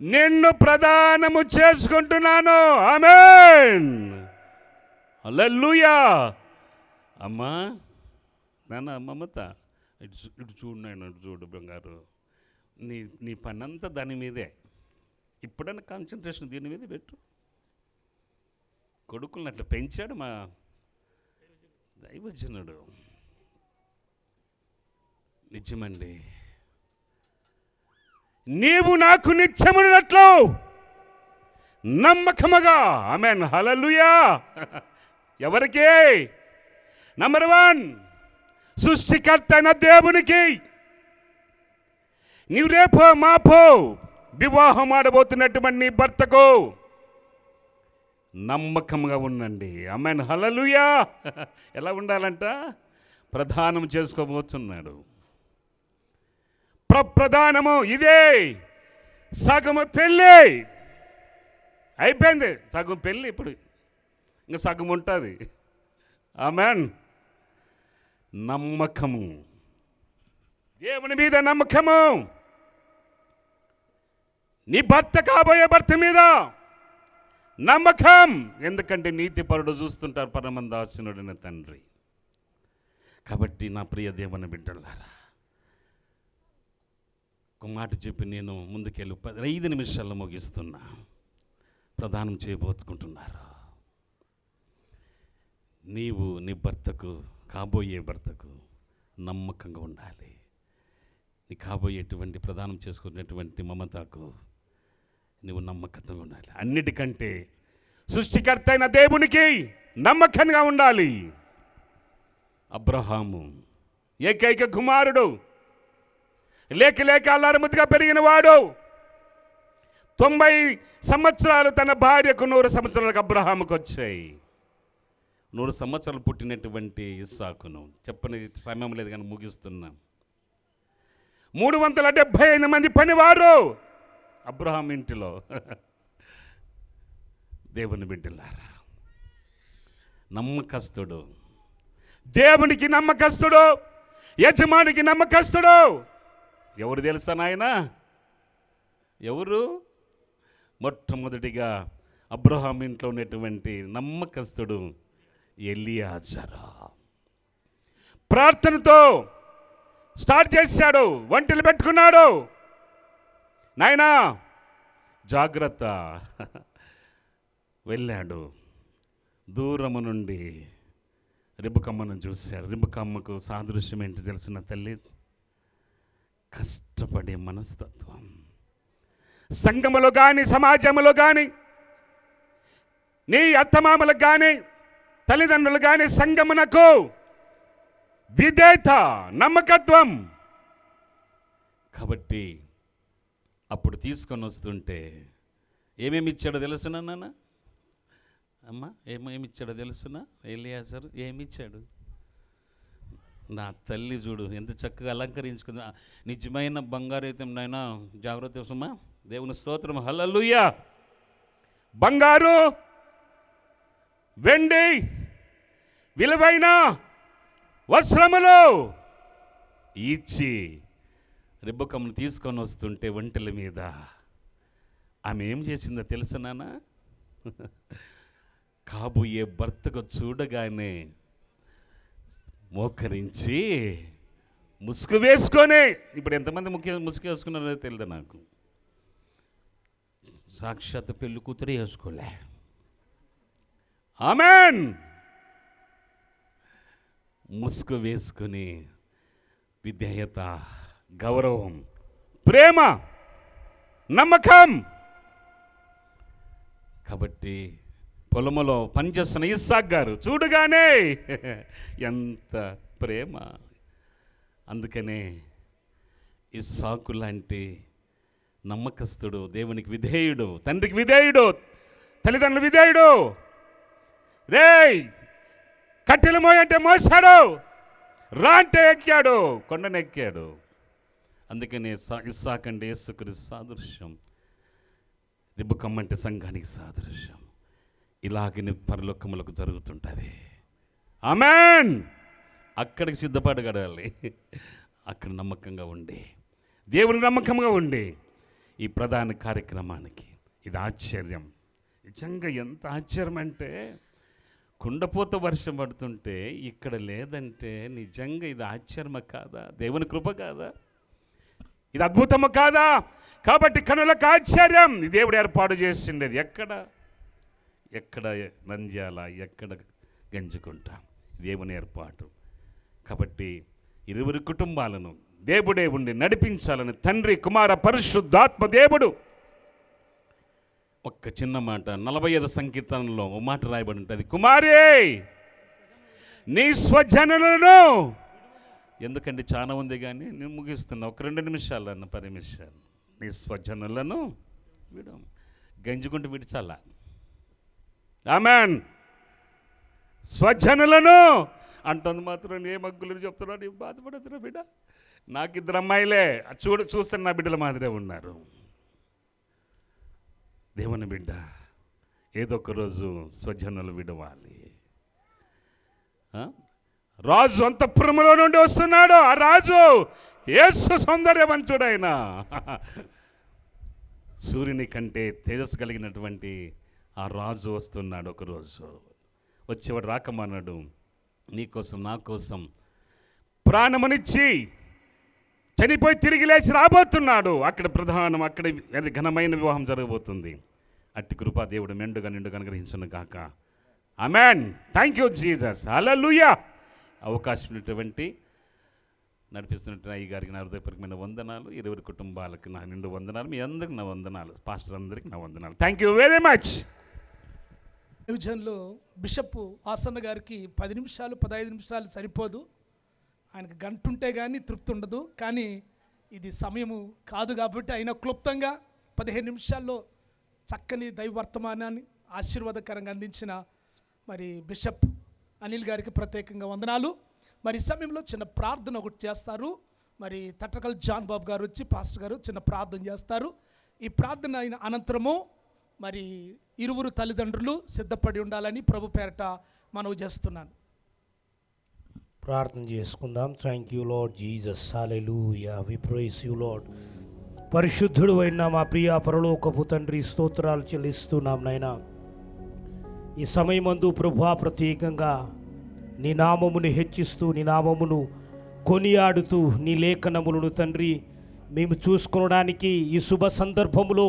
నిన్ను ప్రదానము చేసుకుంటున్నాను. ఆమేన్. హల్లెలూయా. అమ్మా నాన్న మమత ఇటు చూడు నాయన, ఇటు చూడు బంగారు. నీ పని అంతా దాని మీదే. ఇప్పుడన్నా కాన్సన్ట్రేషన్ దీని మీద పెట్టు. కొడుకులను అట్లా పెంచాడు మా దైవజనుడు. నిజమండి. నీవు నాకు నిత్యమున్నట్లు నమ్మకముగా. ఆమేన్. హల్లెలూయా. ఎవరికి? నంబర్ 1 సృష్టికర్త అయిన దేవునికి. నీవు రేపో మాపో వివాహం ఆడబోతున్నటువంటి నీ భర్తకు నమ్మకంగా ఉండండి. ఆమేన్. హల్లెలూయా. ఎలా ఉండాలంట? ప్రధానం చేసుకోబోతున్నాడు. ప్రధానము ఇదే. సగము పెళ్ళి అయిపోయింది. సగం పెళ్ళి ఇప్పుడు ఇంకా సగం ఉంటుంది. ఆమేన్. నమ్మకము, దేవుని మీద నమ్మకము, నీ భర్త కాబోయే భర్త మీద నమ్మకం. ఎందుకంటే నీతిపరుడు చూస్తుంటారు పరమందాసునుడైన తండ్రి. కాబట్టి నా ప్రియ దేవుని బిడ్డలారా, ఒక మాట చెప్పి నేను ముందుకెళ్ళి 5 నిమిషాల్లో ముగిస్తున్నా. ప్రదానం చేయబోతుకుంటున్నారు. నీవు నీ భర్తకు, కాబోయే భర్తకు నమ్మకంగా ఉండాలి. నీ కాబోయేటువంటి ప్రదానం చేసుకునేటువంటి మమతకు నువ్వు నమ్మకంగా ఉండాలి. అన్నిటికంటే సృష్టికర్త అయిన దేవునికి నమ్మకంగా ఉండాలి. అబ్రహాము ఏకైక కుమారుడు, లేక అల్లారముద్దుగా పెరిగిన వాడు. 90 సంవత్సరాలు తన భార్యకు 100 సంవత్సరాలకు అబ్రహాముకు వచ్చాయి. 100 సంవత్సరాలు పుట్టినటువంటి ఇస్సాకును చెప్పని సమయం లేదు కానీ ముగిస్తున్నాం. 375 మంది పనివారు అబ్రహాం ఇంటిలో. దేవుని బిడ్డలారా, నమ్మకస్తుడు, దేవునికి నమ్మకస్తుడు, యజమానికి నమ్మకస్తుడు. ఎవరు తెలుసా నాయన? ఎవరు? మొట్టమొదటిగా అబ్రహాం ఇంట్లో ఉన్నటువంటి నమ్మకస్తుడు ఎలియాజరు. ప్రార్థనతో స్టార్ట్ చేశాడు, వంటలు పెట్టుకున్నాడు. నాయనా జాగ్రత్త. వెళ్ళాడు, దూరము నుండి రిబకమ్మను చూశాడు. రిబకమ్మకు సాదృశ్యం ఏంటి తెలిసిన తల్లి? కష్టపడే మనస్తత్వం. సంఘములో కానీ సమాజంలో కానీ నీ అత్తమామలకు కానీ తల్లిదండ్రులు కానీ సంఘమునకు విధేయత, నమ్మకత్వం. కాబట్టి అప్పుడు తీసుకొని వస్తుంటే ఏమేమి ఇచ్చాడో తెలుసునా నాన్న? అమ్మ ఏమేమి ఇచ్చాడో తెలుసునా? ఎలియాజరు ఏమిచ్చాడు? నా తల్లి చూడు ఎంత చక్కగా అలంకరించుకుంది. నిజమైన బంగారు అయితే నాయనా జాగ్రత్త సుమా. దేవుని స్తోత్రం, హల్లెలూయా. బంగారు, వెండి, విలువైన వస్త్రములు ఇచ్చి రిబకమ్మను తీసుకొని వస్తుంటే ఒంటెల మీద ఆమె ఏం చేసిందో తెలుసు నాన్న? కాబోయే భర్తకు చూడగానే మోకరించి ముసుగు వేసుకొని, ఇప్పుడు ఎంతమంది ముసుగు వేసుకున్నారో తెలియదు నాకు. సాక్షాత్ పెళ్లి కూతురే వేసుకోలే. ఆమెన్. ముసుగు వేసుకొని విధేయత, గౌరవం, ప్రేమ, నమ్మకం. కాబట్టి పొలములో పనిచేస్తున్న ఇస్సాక్ గారు చూడగానే ఎంత ప్రేమ. అందుకనే ఇస్సాకు లాంటి నమ్మకస్తుడు, దేవునికి విధేయుడు, తండ్రికి విధేయుడు, తల్లిదండ్రులు విధేయుడు. రేయ్ కట్టెలు మోయంటే మోసాడు, రా అంటే ఎక్కాడు, కొండనెక్కాడు. అందుకనే ఇస్సాకు అంటే యేసుక్రీస్తు సాదృశ్యం, రిబకమ్మ అంటే సంఘానికి సాదృశ్యం. ఇలాగని పరలోకములకు జరుగుతుంటుంది. ఆమేన్. అక్కడికి సిద్ధపడగడాలి. అక్కడ నమ్మకంగా ఉండి, దేవుని నమ్మకంగా ఉండి ఈ ప్రధాన కార్యక్రమానికి. ఇది ఆశ్చర్యం, నిజంగా ఎంత ఆశ్చర్యం అంటే, కుండపోత వర్షం పడుతుంటే ఇక్కడ లేదంటే నిజంగా ఇది ఆశ్చర్యమ కాదా? దేవుని కృప కాదా? ఇది అద్భుతము కాదా? కాబట్టి కనులకు ఆశ్చర్యం. దేవుడు ఏర్పాటు చేసిండేది ఎక్కడ నంద్యాల, ఎక్కడ గంజుకుంట, దేవుని ఏర్పాటు. కాబట్టి 20 కుటుంబాలను దేవుడే ఉండి నడిపించాలని తండ్రి, కుమార, పరిశుద్ధాత్మ దేవుడు. ఒక్క చిన్న మాట 45 సంకీర్తనలో ఒక మాట రాయబడి ఉంటుంది, కుమారి నీ స్వజనులను. ఎందుకంటే చాలా ఉంది కానీ నేను ముగిస్తున్నా, ఒక 2 నిమిషాలు అన్న 10 నిమిషాలు. నీ స్వజనులను విడు. గంజుకుంటూ విడిచాలా? ఆమెన్. స్వజనులను అంటుంది మాత్రం ఏ మగ్గులు చెప్తున్నాడు, నీ బాధపడుతున్నా బిడ్డ. నాకు 2 అమ్మాయిలే, చూస్తున్న నా బిడ్డల మాదిరే ఉన్నారు. దేవుని బిడ్డ ఏదో ఒక రోజు స్వజనులు విడవాలి. రాజు అంతఃపురములో నుండి వస్తున్నాడు. ఆ రాజు యేసు సౌందర్యవంతుడైన, సూర్యుని కంటే తేజస్సు కలిగినటువంటి ఆ రాజు వస్తున్నాడు. ఒకరోజు వచ్చేవాడు రాకమన్నాడు, నీకోసం నా కోసం ప్రాణమునిచ్చి చనిపోయి తిరిగి లేచి రాబోతున్నాడు. అక్కడ ప్రధానం, అక్కడ అది ఘనమైన వివాహం జరగబోతుంది. అట్టి కృపా దేవుడు మెండుగా నిండుగా అనుగ్రహించును గాక. ఆమేన్. Thank you Jesus. హల్లెలూయా. అవకాశం ఉన్నటువంటి నడిపిస్తున్నట్టు అయ్య గారికి నా హృదయపూర్వకమైన వందనాలు. 20 కుటుంబాలకు నా నిండు వందనాలు. మీ అందరికి నా వందనాలు. పాస్టర్ అందరికి నా వందనాలు. Thank you very much. డివిజన్లో బిషప్ ఆసన్న గారికి 10 నిమిషాలు 15 నిమిషాలు సరిపోదు. ఆయనకు గంట ఉంటే కానీ తృప్తి ఉండదు. కానీ ఇది సమయము కాదు కాబట్టి ఆయన క్లుప్తంగా 15 నిమిషాల్లో చక్కని దైవ వర్తమానాన్ని ఆశీర్వాదకరంగా అందించిన మరి బిషప్ అనిల్ గారికి ప్రత్యేకంగా వందనాలు. మరి ఈ సమయంలో చిన్న ప్రార్థన ఒకటి చేస్తారు. మరి తట్టకల్ జాన్ బాబు గారు వచ్చి పాస్టర్ గారు చిన్న ప్రార్థన చేస్తారు. ఈ ప్రార్థన అయిన అనంతరము మరి ఇరువురు తల్లిదండ్రులు సిద్ధపడి ఉండాలని ప్రభు పేరట మనవి చేస్తున్నాను. ప్రార్థన చేసుకుందాం. Thank you Lord Jesus. Hallelujah. We praise you Lord. పరిశుద్ధుడు అయిన మా ప్రియ పరలోకపు తండ్రి, స్తోత్రాలు చెల్లిస్తున్నాం నాయనా. ఈ సమయమందు ప్రభువా ప్రత్యేకంగా నీ నామమును హెచ్చిస్తూ, నీ నామమును కొనియాడుతూ, నీ లేఖనములను తండ్రి మేము చూసుకోవడానికి ఈ శుభ సందర్భములో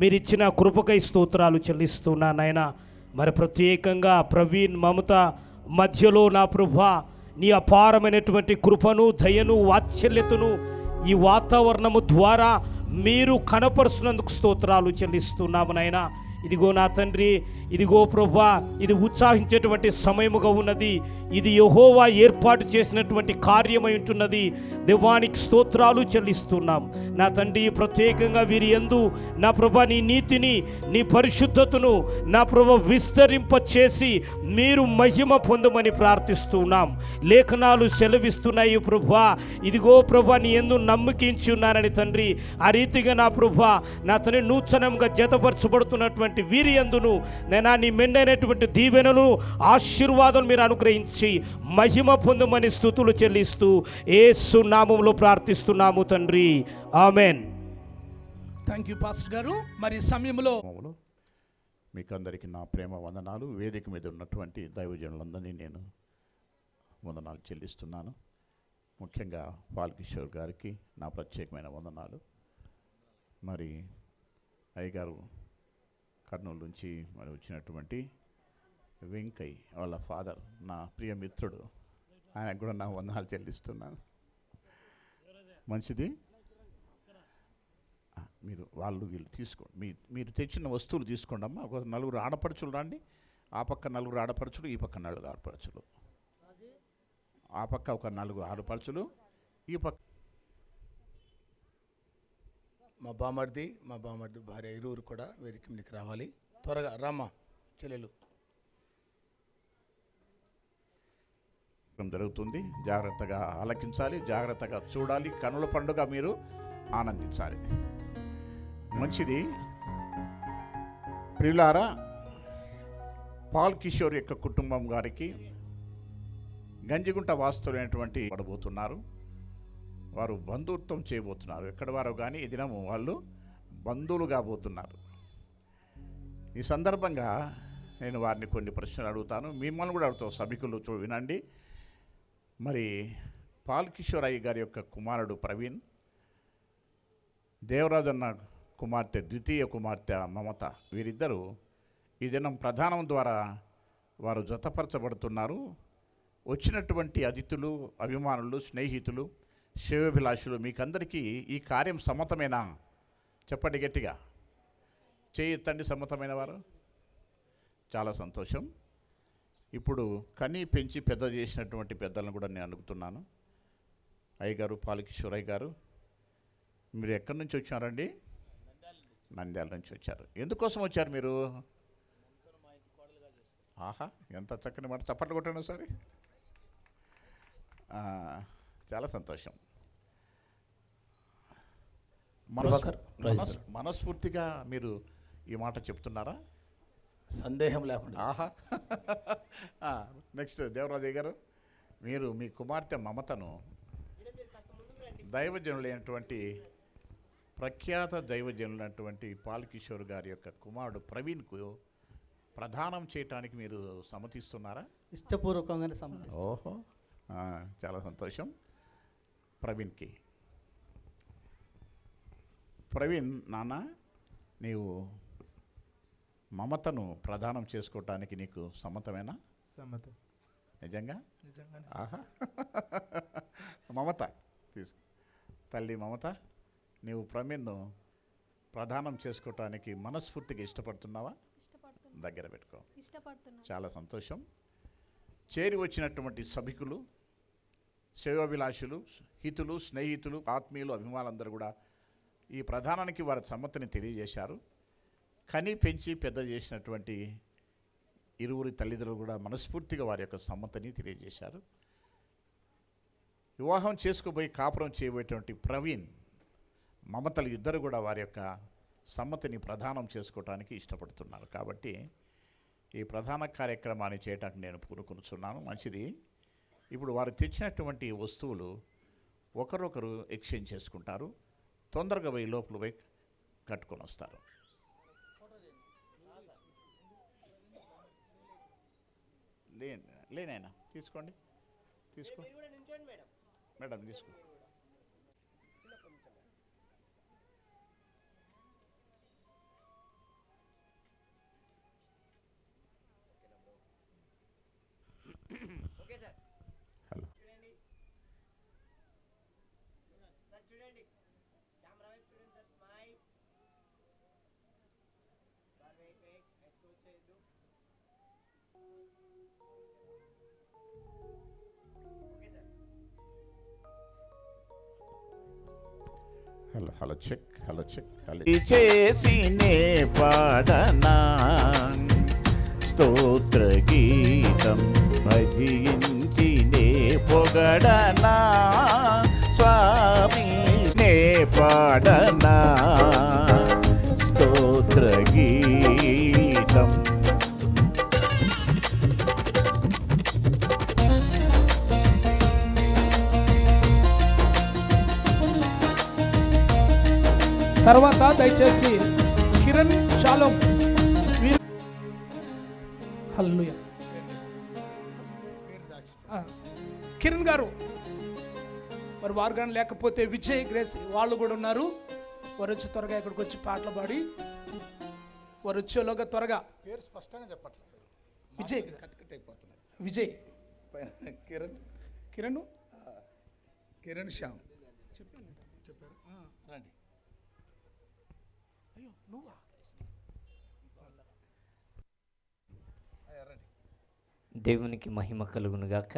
మీరిచ్చిన కృపకై స్తోత్రాలు చెల్లిస్తున్నా నాయనా. మరి ప్రత్యేకంగా ప్రవీణ్, మమత మధ్యలో నా ప్రభువా నీ అపారమైనటువంటి కృపను, దయను, వాత్సల్యతను ఈ వాతావరణము ద్వారా మీరు కనపరుస్తున్నందుకు స్తోత్రాలు చెల్లిస్తున్నాము నాయనా. ఇదిగో నా తండ్రి, ఇదిగో ప్రభువా, ఇది ఉత్సాహించేటువంటి సమయముగా ఉన్నది. ఇది యెహోవా ఏర్పాటు చేసినటువంటి కార్యమై ఉంటున్నది. దేవానికి స్తోత్రాలు చెల్లిస్తున్నాం నా తండ్రి. ప్రత్యేకంగా వీరి యందు నా ప్రభా నీ నీతిని, నీ పరిశుద్ధతను నా ప్రభా విస్తరింపచేసి మీరు మహిమ పొందమని ప్రార్థిస్తున్నాం. లేఖనాలు సెలవిస్తున్నాయి ప్రభువా. ఇదిగో ప్రభా నీ యందు నమ్మకించి ఉన్నానని తండ్రి. ఆ రీతిగా నా ప్రభువా నా తండ్రి నూతనంగా జతపరచబడుతున్నటువంటి వీరి యందును నేను నీ మెండైనటువంటి దీవెనలు, ఆశీర్వాదం మీరు అనుగ్రహించి మహిమ పొందమని స్తుతులు చెల్లిస్తూ యేసు నామములో ప్రార్థిస్తున్నాము తండ్రి. ఆమెన్. థ్యాంక్ యూ పాస్టర్ గారు. మరి సమయంలో మీకు అందరికీ నా ప్రేమ వందనాలు. వేదిక మీద ఉన్నటువంటి దైవజనులందరినీ నేను వందనాలు చెల్లిస్తున్నాను. ముఖ్యంగా పాల్కిషోర్ గారికి నా ప్రత్యేకమైన వందనాలు. మరి అయ్యగారు కర్నూలు నుంచి మరి వచ్చినటువంటి వెంకయ్య వాళ్ళ ఫాదర్, నా ప్రియ మిత్రుడు, ఆయనకు కూడా నా వందనాలు చెల్లిస్తున్నాను. మంచిది. మీరు వాళ్ళు వీళ్ళు తీసుకోండి. మీరు తెచ్చిన వస్తువులు తీసుకోండి అమ్మా. ఒక 4 ఆడపడుచులు రండి. ఆ పక్క 4 ఆడపడుచులు, ఈ పక్క 4 ఆడపడుచులు. ఆ పక్క ఒక 4 ఆడపడుచులు, ఈ పక్క మా బామర్ది భార్య ఇరువురు కూడా వేదిక మీదకి రావాలి. త్వరగా రామ్మా చెల్లెలు. జరుగుతుంది. జాగ్రత్తగా ఆలకించాలి, జాగ్రత్తగా చూడాలి. కనుల పండుగ మీరు ఆనందించాలి. మంచిది. ప్రియులారా, పాల్ కిషోర్ యొక్క కుటుంబం గారికి గంజిగుంట వాస్తులైనటువంటి పడబోతున్నారు. వారు బంధుత్వం చేయబోతున్నారు. ఎక్కడి వారో కానీ ఈ దినము వాళ్ళు బంధువులు కాబోతున్నారు. ఈ సందర్భంగా నేను వారిని కొన్ని ప్రశ్నలు అడుగుతాను, మిమ్మల్ని కూడా అడుగుతాను. సభికులు వినండి. మరి పాల్ కిషోర్ అయ్య గారి యొక్క కుమారుడు ప్రవీణ్, దేవరాజన్న కుమార్తె ద్వితీయ కుమార్తె మమత, వీరిద్దరూ ఈ దినం ప్రధానం ద్వారా వారు జతపరచబడుతున్నారు. వచ్చినటువంటి అతిథులు, అభిమానులు, స్నేహితులు, శ్రేయోభిలాషులు మీకందరికీ ఈ కార్యం సమ్మతమేనా? చెప్పండి గట్టిగా. చేయెత్తండి సమ్మతమైన వారు. చాలా సంతోషం. ఇప్పుడు కని పెంచి పెద్ద చేసినటువంటి పెద్దలను కూడా నేను అడుగుతున్నాను. అయ్యగారు, పాలకిషోర్ అయ్య గారు, మీరు ఎక్కడి నుంచి వచ్చారండి? నంద్యాల నుంచి వచ్చారు. ఎందుకోసం వచ్చారు మీరు? ఆహా, ఎంత చక్కని మాట. చప్పట్లు కొట్టండి ఒకసారి. చాలా సంతోషం. మనస్ఫూర్తిగా మీరు ఈ మాట చెప్తున్నారా? సందేహం లేకుండా. ఆహా. నెక్స్ట్ దేవరాజయ్య గారు, మీరు మీ కుమార్తె మమతను దైవజనులైనటువంటి ప్రఖ్యాత దైవజనులైనటువంటి పాల్ కిషోర్ గారి యొక్క కుమారుడు ప్రవీణ్కు ప్రదానం చేయటానికి మీరు సమ్మతిస్తున్నారా? ఇష్టపూర్వకంగానే సమ్మతిస్తాను. ఓహో, చాలా సంతోషం. ప్రవీణ్కి ప్రవీణ్ నాన్న, నీవు మమతను ప్రదానం చేసుకోవటానికి నీకు సమ్మతమేనా? సమ్మతం. నిజంగా? నిజంగా. ఆహా. మమత తీసు తల్లి మమత, నీవు ప్రవీణ్ను ప్రదానం చేసుకోవటానికి మనస్ఫూర్తిగా ఇష్టపడుతున్నావా? దగ్గర పెట్టుకో. చాలా సంతోషం. చేరి వచ్చినటువంటి సభికులు, సేవాభిలాషులు, హితులు, స్నేహితులు, ఆత్మీయులు, అభిమానులందరూ కూడా ఈ ప్రధానానికి వారి సమ్మతిని తెలియజేశారు. కని పెంచి పెద్ద చేసినటువంటి ఇరువురి తల్లిదండ్రులు కూడా మనస్ఫూర్తిగా వారి యొక్క సమ్మతిని తెలియజేశారు. వివాహం చేసుకోబోయి కాపురం చేయబోయేటువంటి ప్రవీణ్, మమతలు ఇద్దరు కూడా వారి యొక్క సమ్మతిని ప్రదానం చేసుకోవటానికి ఇష్టపడుతున్నారు. కాబట్టి ఈ ప్రధాన కార్యక్రమాన్ని చేయడానికి నేను పూనుకొనుచున్నాను. మంచిది. ఇప్పుడు వారు తెచ్చినటువంటి వస్తువులు ఒకరొకరు ఎక్స్చేంజ్ చేసుకుంటారు. తొందరగా పోయి లోపల పోయి కట్టుకొని వస్తారు. లేనైనా తీసుకోండి, తీసుకో మేడం, తీసుకో. Hello. Hello hello check, hello check, hello. చేసినే పాడనా స్తోత్ర గీతం, భజించినే పొగడనా స్వామి, నే పాడనా స్తోత్ర గీతం. తర్వాత దయచేసి కిరణ్ షాలోమ్, హల్లెలూయా, కిరణ్ గారు మరి వారు కానీ లేకపోతే విజయ్, గ్రేస్ వాళ్ళు కూడా ఉన్నారు. వారు వచ్చి త్వరగా ఇక్కడికి వచ్చి పాటలు పాడి వారు వచ్చేలోగా త్వరగా పేరు స్పష్టంగా చెప్పట్లేదు. విజయ్, కట్ అయిపోతున్నాయి. విజయ్, కిరణ్, కిరణ్, కిరణ్ శ్యామ్ చెప్పారు. రండి. అయ్యో నువ్వా? రండి. దేవునికి మహిమ కలుగునుగాక.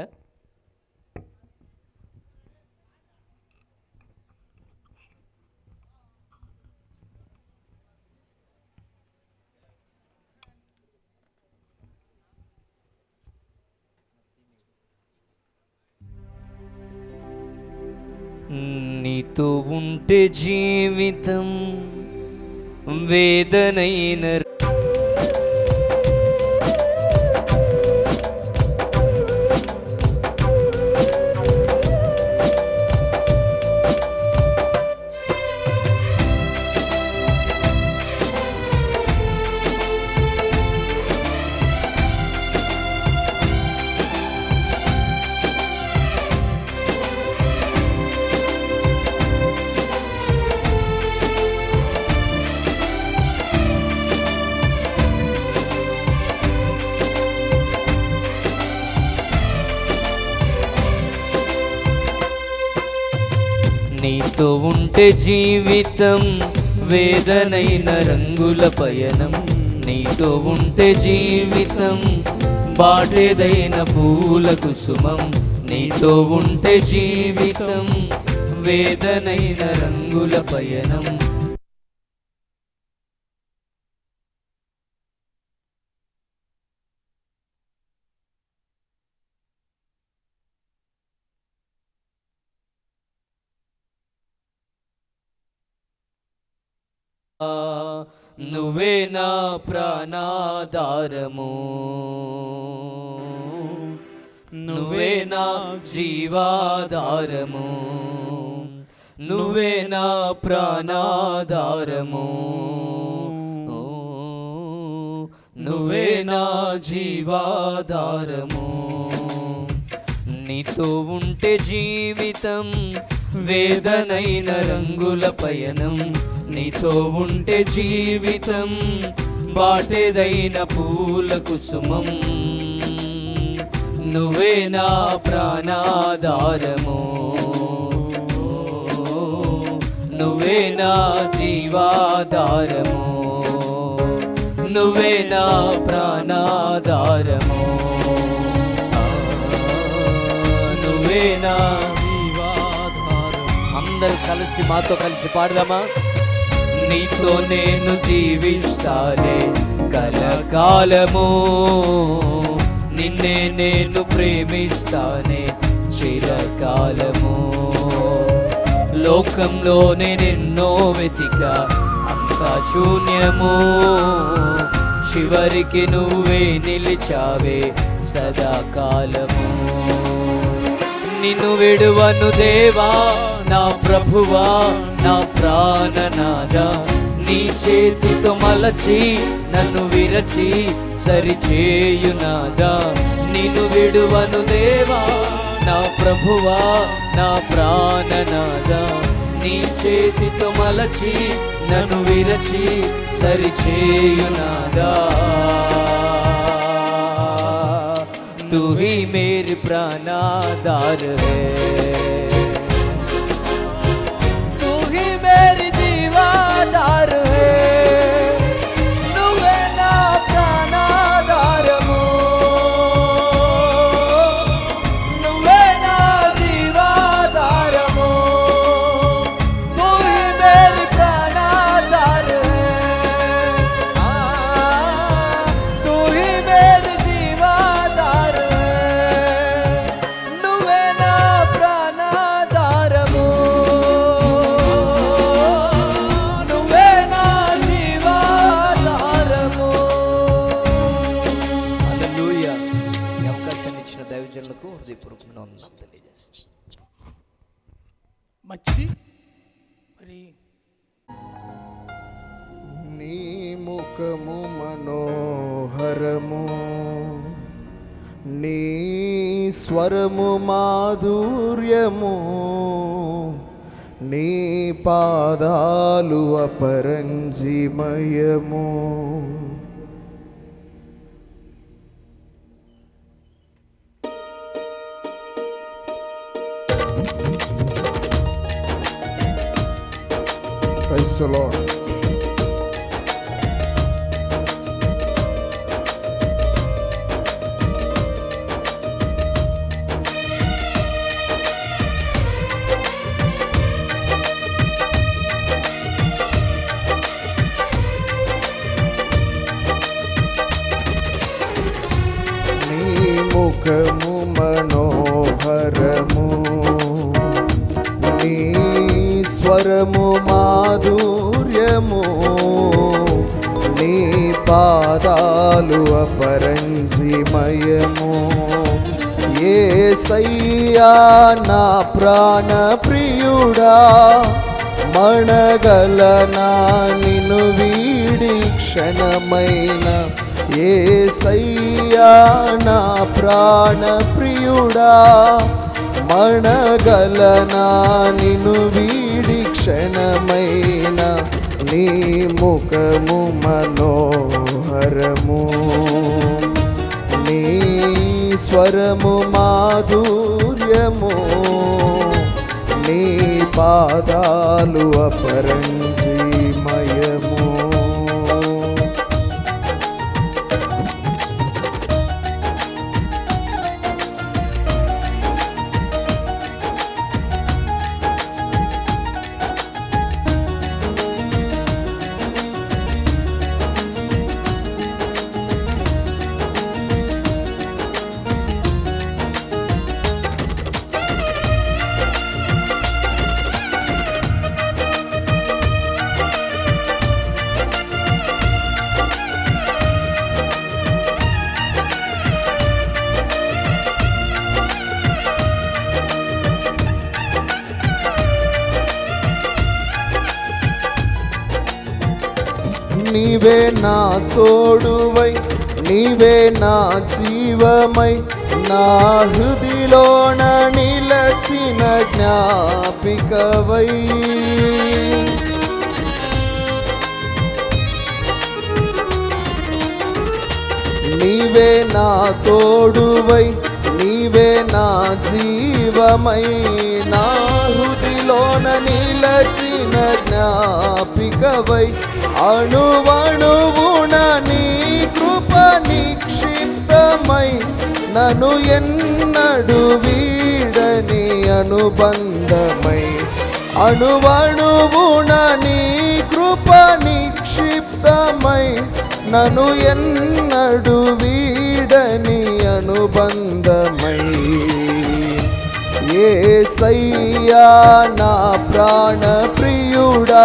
నీతో ఉంటే జీవితం వేదనైన నీతో ఉంటే జీవితం వేదనైన రంగుల పయనం, నీతో ఉంటే జీవితం బాటేదైన పూల కుసుమం, నీతో ఉంటే జీవితం వేదనైన రంగుల పయనం. నువ్వే నా ప్రాణాధారము, నువ్వే నా జీవాధారము, నువ్వే నా ప్రాణాధారము, నువ్వే నా జీవాధారము. నీతో ఉంటే జీవితం వేదనైన రంగుల పయనం, నీతో ఉంటే జీవితం బాటేదైన పూల కుసుమం. నువ్వే నా ప్రాణాధారము, నువ్వే నా జీవాధారము, నువ్వే నా ప్రాణాధారము, నువ్వే నా జీవాధారము. అందరూ కలిసి మాతో కలిసి పాడదామా? నీతో నేను జీవిస్తానే కలకాలము, నిన్నే నేను ప్రేమిస్తానే చిరకాలము. లోకంలో నేనెన్నో వెతికా అంతా శూన్యము, చివరికి నువ్వే నిలిచావే సదాకాలము. నిన్ను విడువను దేవా నా ప్రభువా నా ప్రాణనాథా, నీ చేతితో మలచి నన్ను విరచి సరిచేయునాదా. నిన్ను విడువను దేవా నా ప్రభువా నా ప్రాణనాథా, నీ చేతితో మలచి నన్ను విరచి సరిచేయునాదా. तू ही मेरे प्राणाधार है, तू ही मेरी जीवाधार है, నువ్వే నా ప్రాణాధారము, నువ్వే నా జీవాధారము, तू ही मेरी प्राणाधार है, तू ही मेरी మంచిది. మరి నీ ముఖము మనోహరము, నీ స్వరము మాధుర్యము, నీ పాదాలు అపరంజిమయము. Praise the Lord. నీ ముఖము మనోహరము, నీ స్వరము మాధుర్యము, నీ పాదాలు అపరంజిమయము. యేసయ్యా నా ప్రాణ ప్రియుడా, మణగలనా నిన్ను వీడి క్షణమైన. యేసయ్యా నా ప్రాణ ప్రియుడా, మణగలనా నిన్ను వీడి క్షణమైన. నీ ముఖము మనోహరము, నీ స్వరము మాధుర్యము, నీ పాదాలు అపరంజిమయము. నీవే నా తోడువై, నీవే నా జీవమై, నా హృదిలోన నిలచిన జ్ఞాపికవై. నా తోడువై నీవే నా జీవమై నా హృదిలోన నిలచిన జ్ఞాపికవై అణువణువున నీ కృప నిక్షిప్తమై నన్ను ఎన్నడు వీడని అనుబంధమై అణువణువున నీ కృప నిక్షిప్తమై నన్ను ఎన్నడు వీడని అనుబంధమై యేసయ్యా నా ప్రాణ ప్రియుడా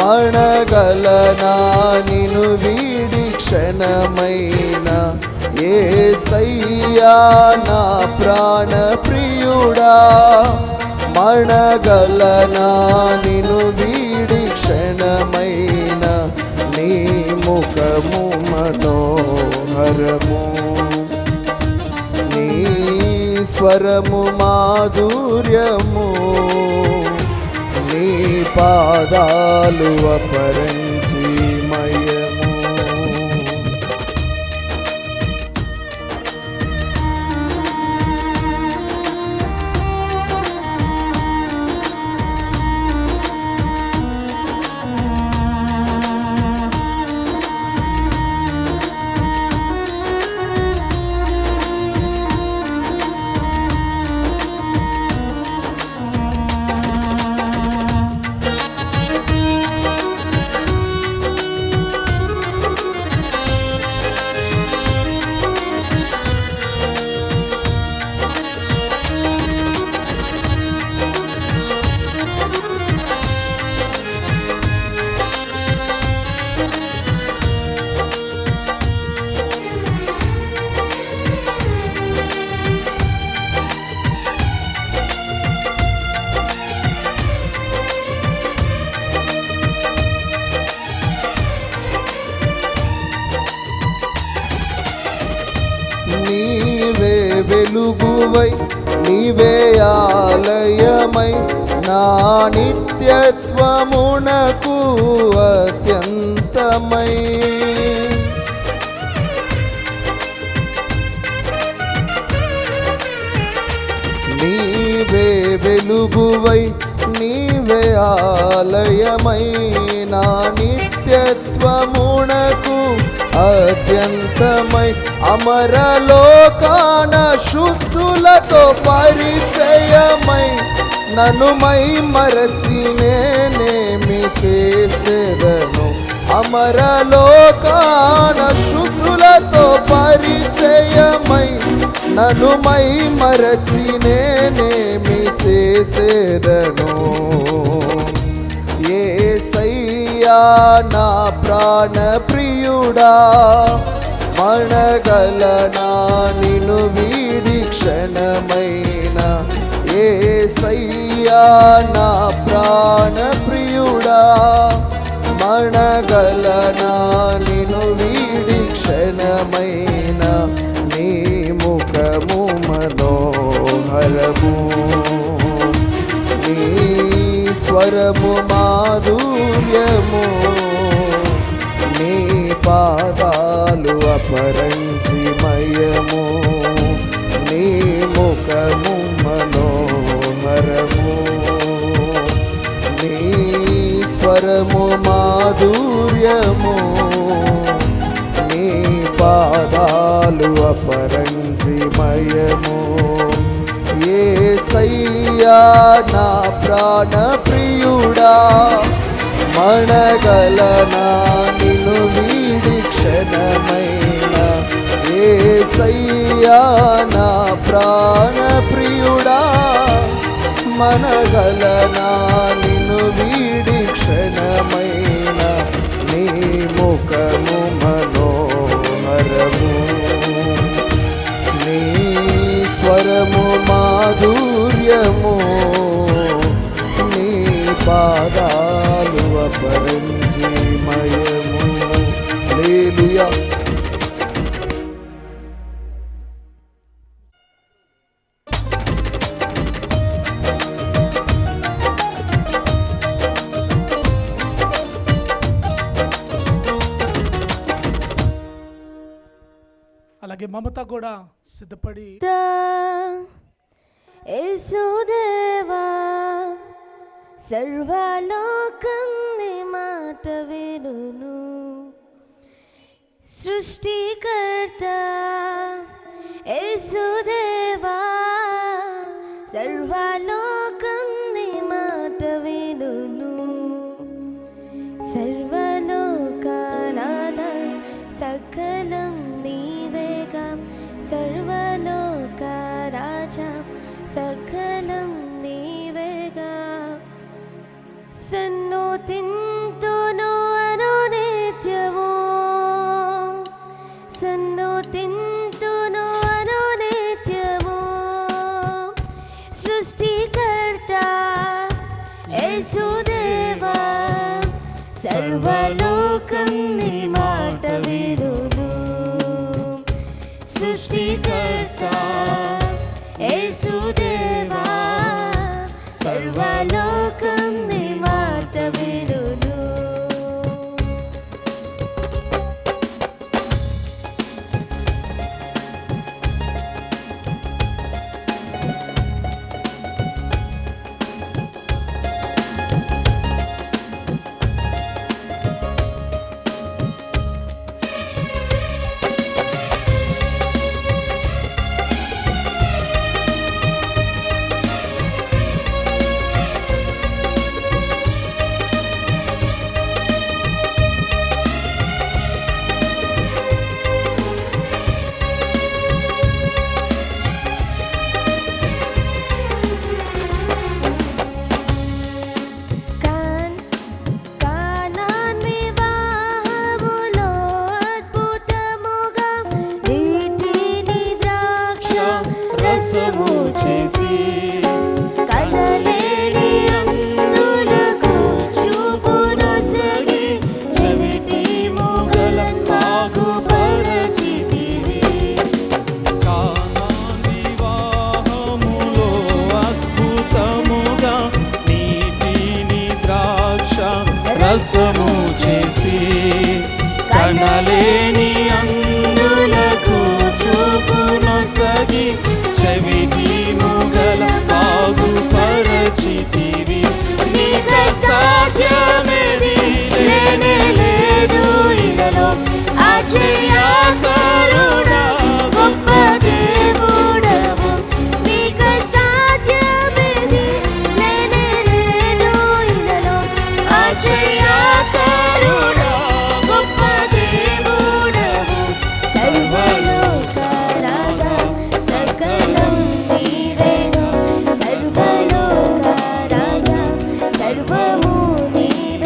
మణగలనా నిన్ను వీడి క్షణమైన యేసయ్యా నా ప్రాణ ప్రియుడా మణగలనా నిన్ను వీడి క్షణమైన నీ ముఖము మనోహరము నీ స్వరము మాధుర్యము నీ పాదాలు అపరంచి మయము వెలుగువై నీవే ఆలయమై నా నిత్యత్వమునకు అత్యంతమై నీవే వెలుగువై నీవే ఆలయమై నా నిత్యత్వమునకు అత్యంతమై అమరలోకాన శుద్ధులతో పరిచయమై నన్ను మై మరచి నేనేమి చేసేదను అమరలోకాన శుద్ధులతో పరిచయమై నన్ను మై మరచి నేనేమి చేసేదను యేసయ్యా నా ప్రాణ ప్రియుడా మణగలనా నిన్ను వీడి క్షణమైన యేసయ్యా నా ప్రాణ ప్రియుడా మణగలనా నిన్ను వీడి క్షణమైన నీ ముఖము మనోహరము నీ స్వరము మాధుర్యము నీ పాదాలు అపరంచి మయము నీ ముఖము మనోహరము నీ స్వరము మాధుర్యము నీ పాదాలు అపరంచి మయము యేసయ్యా నా ప్రాణ ప్రియుడా మణగలనా నిన్ను వీడి క్షణమైన యేసయ్యా నా ప్రాణ ప్రియుడా మనగలనా నిన్ను వీడి క్షణమైన నీ ముఖము మనోహరము నీ స్వరము మాధుర్యము నీ పాదాలు అపరంచి మయము హల్లెలూయా. అలాగే మమత కూడా సిద్ధపడి యేసుదేవా సర్వలోకం నీ మాట వినును, సృష్టికర్త యేసుదేవా సర్వలోకం నీ మాట వినును, సర్వలోకనాథ సకలం నీవేగా, సర్వలోక రాజా సకలం నీవేగా. సన్నుతింతును అనునిత్యము, సన్నుతింతును అనునిత్యము, సృష్టికర్త యేసుదేవా సర్వలోకం నీ మాట వినును, సృష్టికర్త యేసుదేవా సర్వలోకం నీ మాట వినును. రసము చేసి కనలేని అందులకు చూపునొసగి చెవిటి మొగల బాగుపరచితివి. నీక సాధ్యమేది లేనే లేదు ఇలలో, ఆశ్చర్యకరుడా గొప్ప దేవుడవు. నీక సాధ్యమేది లేనే లేదు ఇలలో, ఆశ్చర్యకరుడా గొప్ప దేవుడవు. సర్వలోక రాజా సకలం నీవేగా, సర్వలోక రాజా సర్వము నీవే.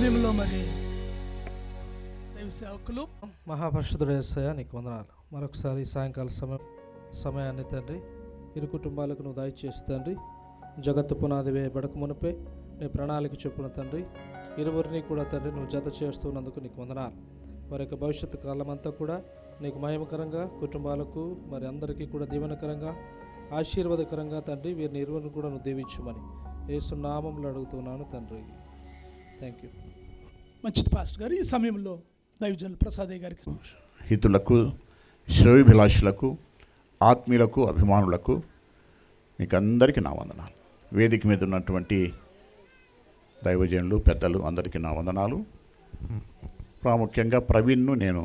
సమయంలో మరి దైవ సేవకులు మహాపరిశుద్ధుడు యేసయ్య నీకు వందనాలు. మరొకసారి సాయంకాల సమయాన్ని తండ్రి ఇరు కుటుంబాలకు నువ్వు దయచేసి తండ్రి, జగత్తు పునాది వేయబడక మునిపే నీ ప్రణాళిక చొప్పున తండ్రి ఇరువురిని కూడా తండ్రి నువ్వు జత చేస్తున్నందుకు నీకు వందనాలు. వారి యొక్క భవిష్యత్తు కాలం అంతా కూడా నీకు మహిమకరంగా, కుటుంబాలకు మరి అందరికీ కూడా దీవెనకరంగా, ఆశీర్వాదకరంగా తండ్రి వీరిని ఇరువురిని కూడా నువ్వు దీవించమని యేసు నామములో అడుగుతున్నాను తండ్రి. Thank you. మంచిది పాస్టర్ గారు. ఈ సమయంలో దైవజనులు ప్రసాదయ్య గారికి హితులకు, శ్రేయోభిలాషులకు, ఆత్మీయులకు, అభిమానులకు మీకు అందరికీ నా వందనాలు. వేదిక మీద ఉన్నటువంటి దైవజనులు, పెద్దలు అందరికీ నా వందనాలు. ప్రాముఖ్యంగా ప్రవీణ్ను నేను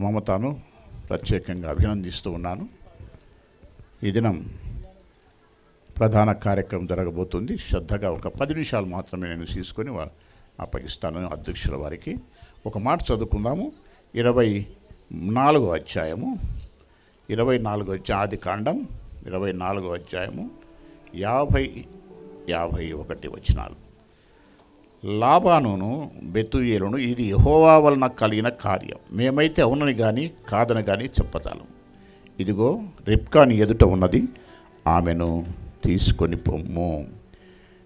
మమతాను ప్రత్యేకంగా అభినందిస్తూ ఉన్నాను. ఈ దినం ప్రధాన కార్యక్రమం జరగబోతుంది. శ్రద్ధగా ఒక 10 నిమిషాలు మాత్రమే నేను తీసుకొని అప్పగిస్తాను అధ్యక్షుల వారికి. ఒక మాట చదువుకుందాము. 24వ అధ్యాయము, 24వ ఆది కాండం 24వ అధ్యాయము 50-51 వచనాలు. లాబానును బెతుయేలును ఇది యెహోవా వలన కలిగిన కార్యం, మేమైతే అవునని కానీ కాదని కానీ చెప్పతాము. ఇదిగో రిబ్కా నీ ఎదుట ఉన్నది, ఆమెను తీసుకొని పొమ్ము.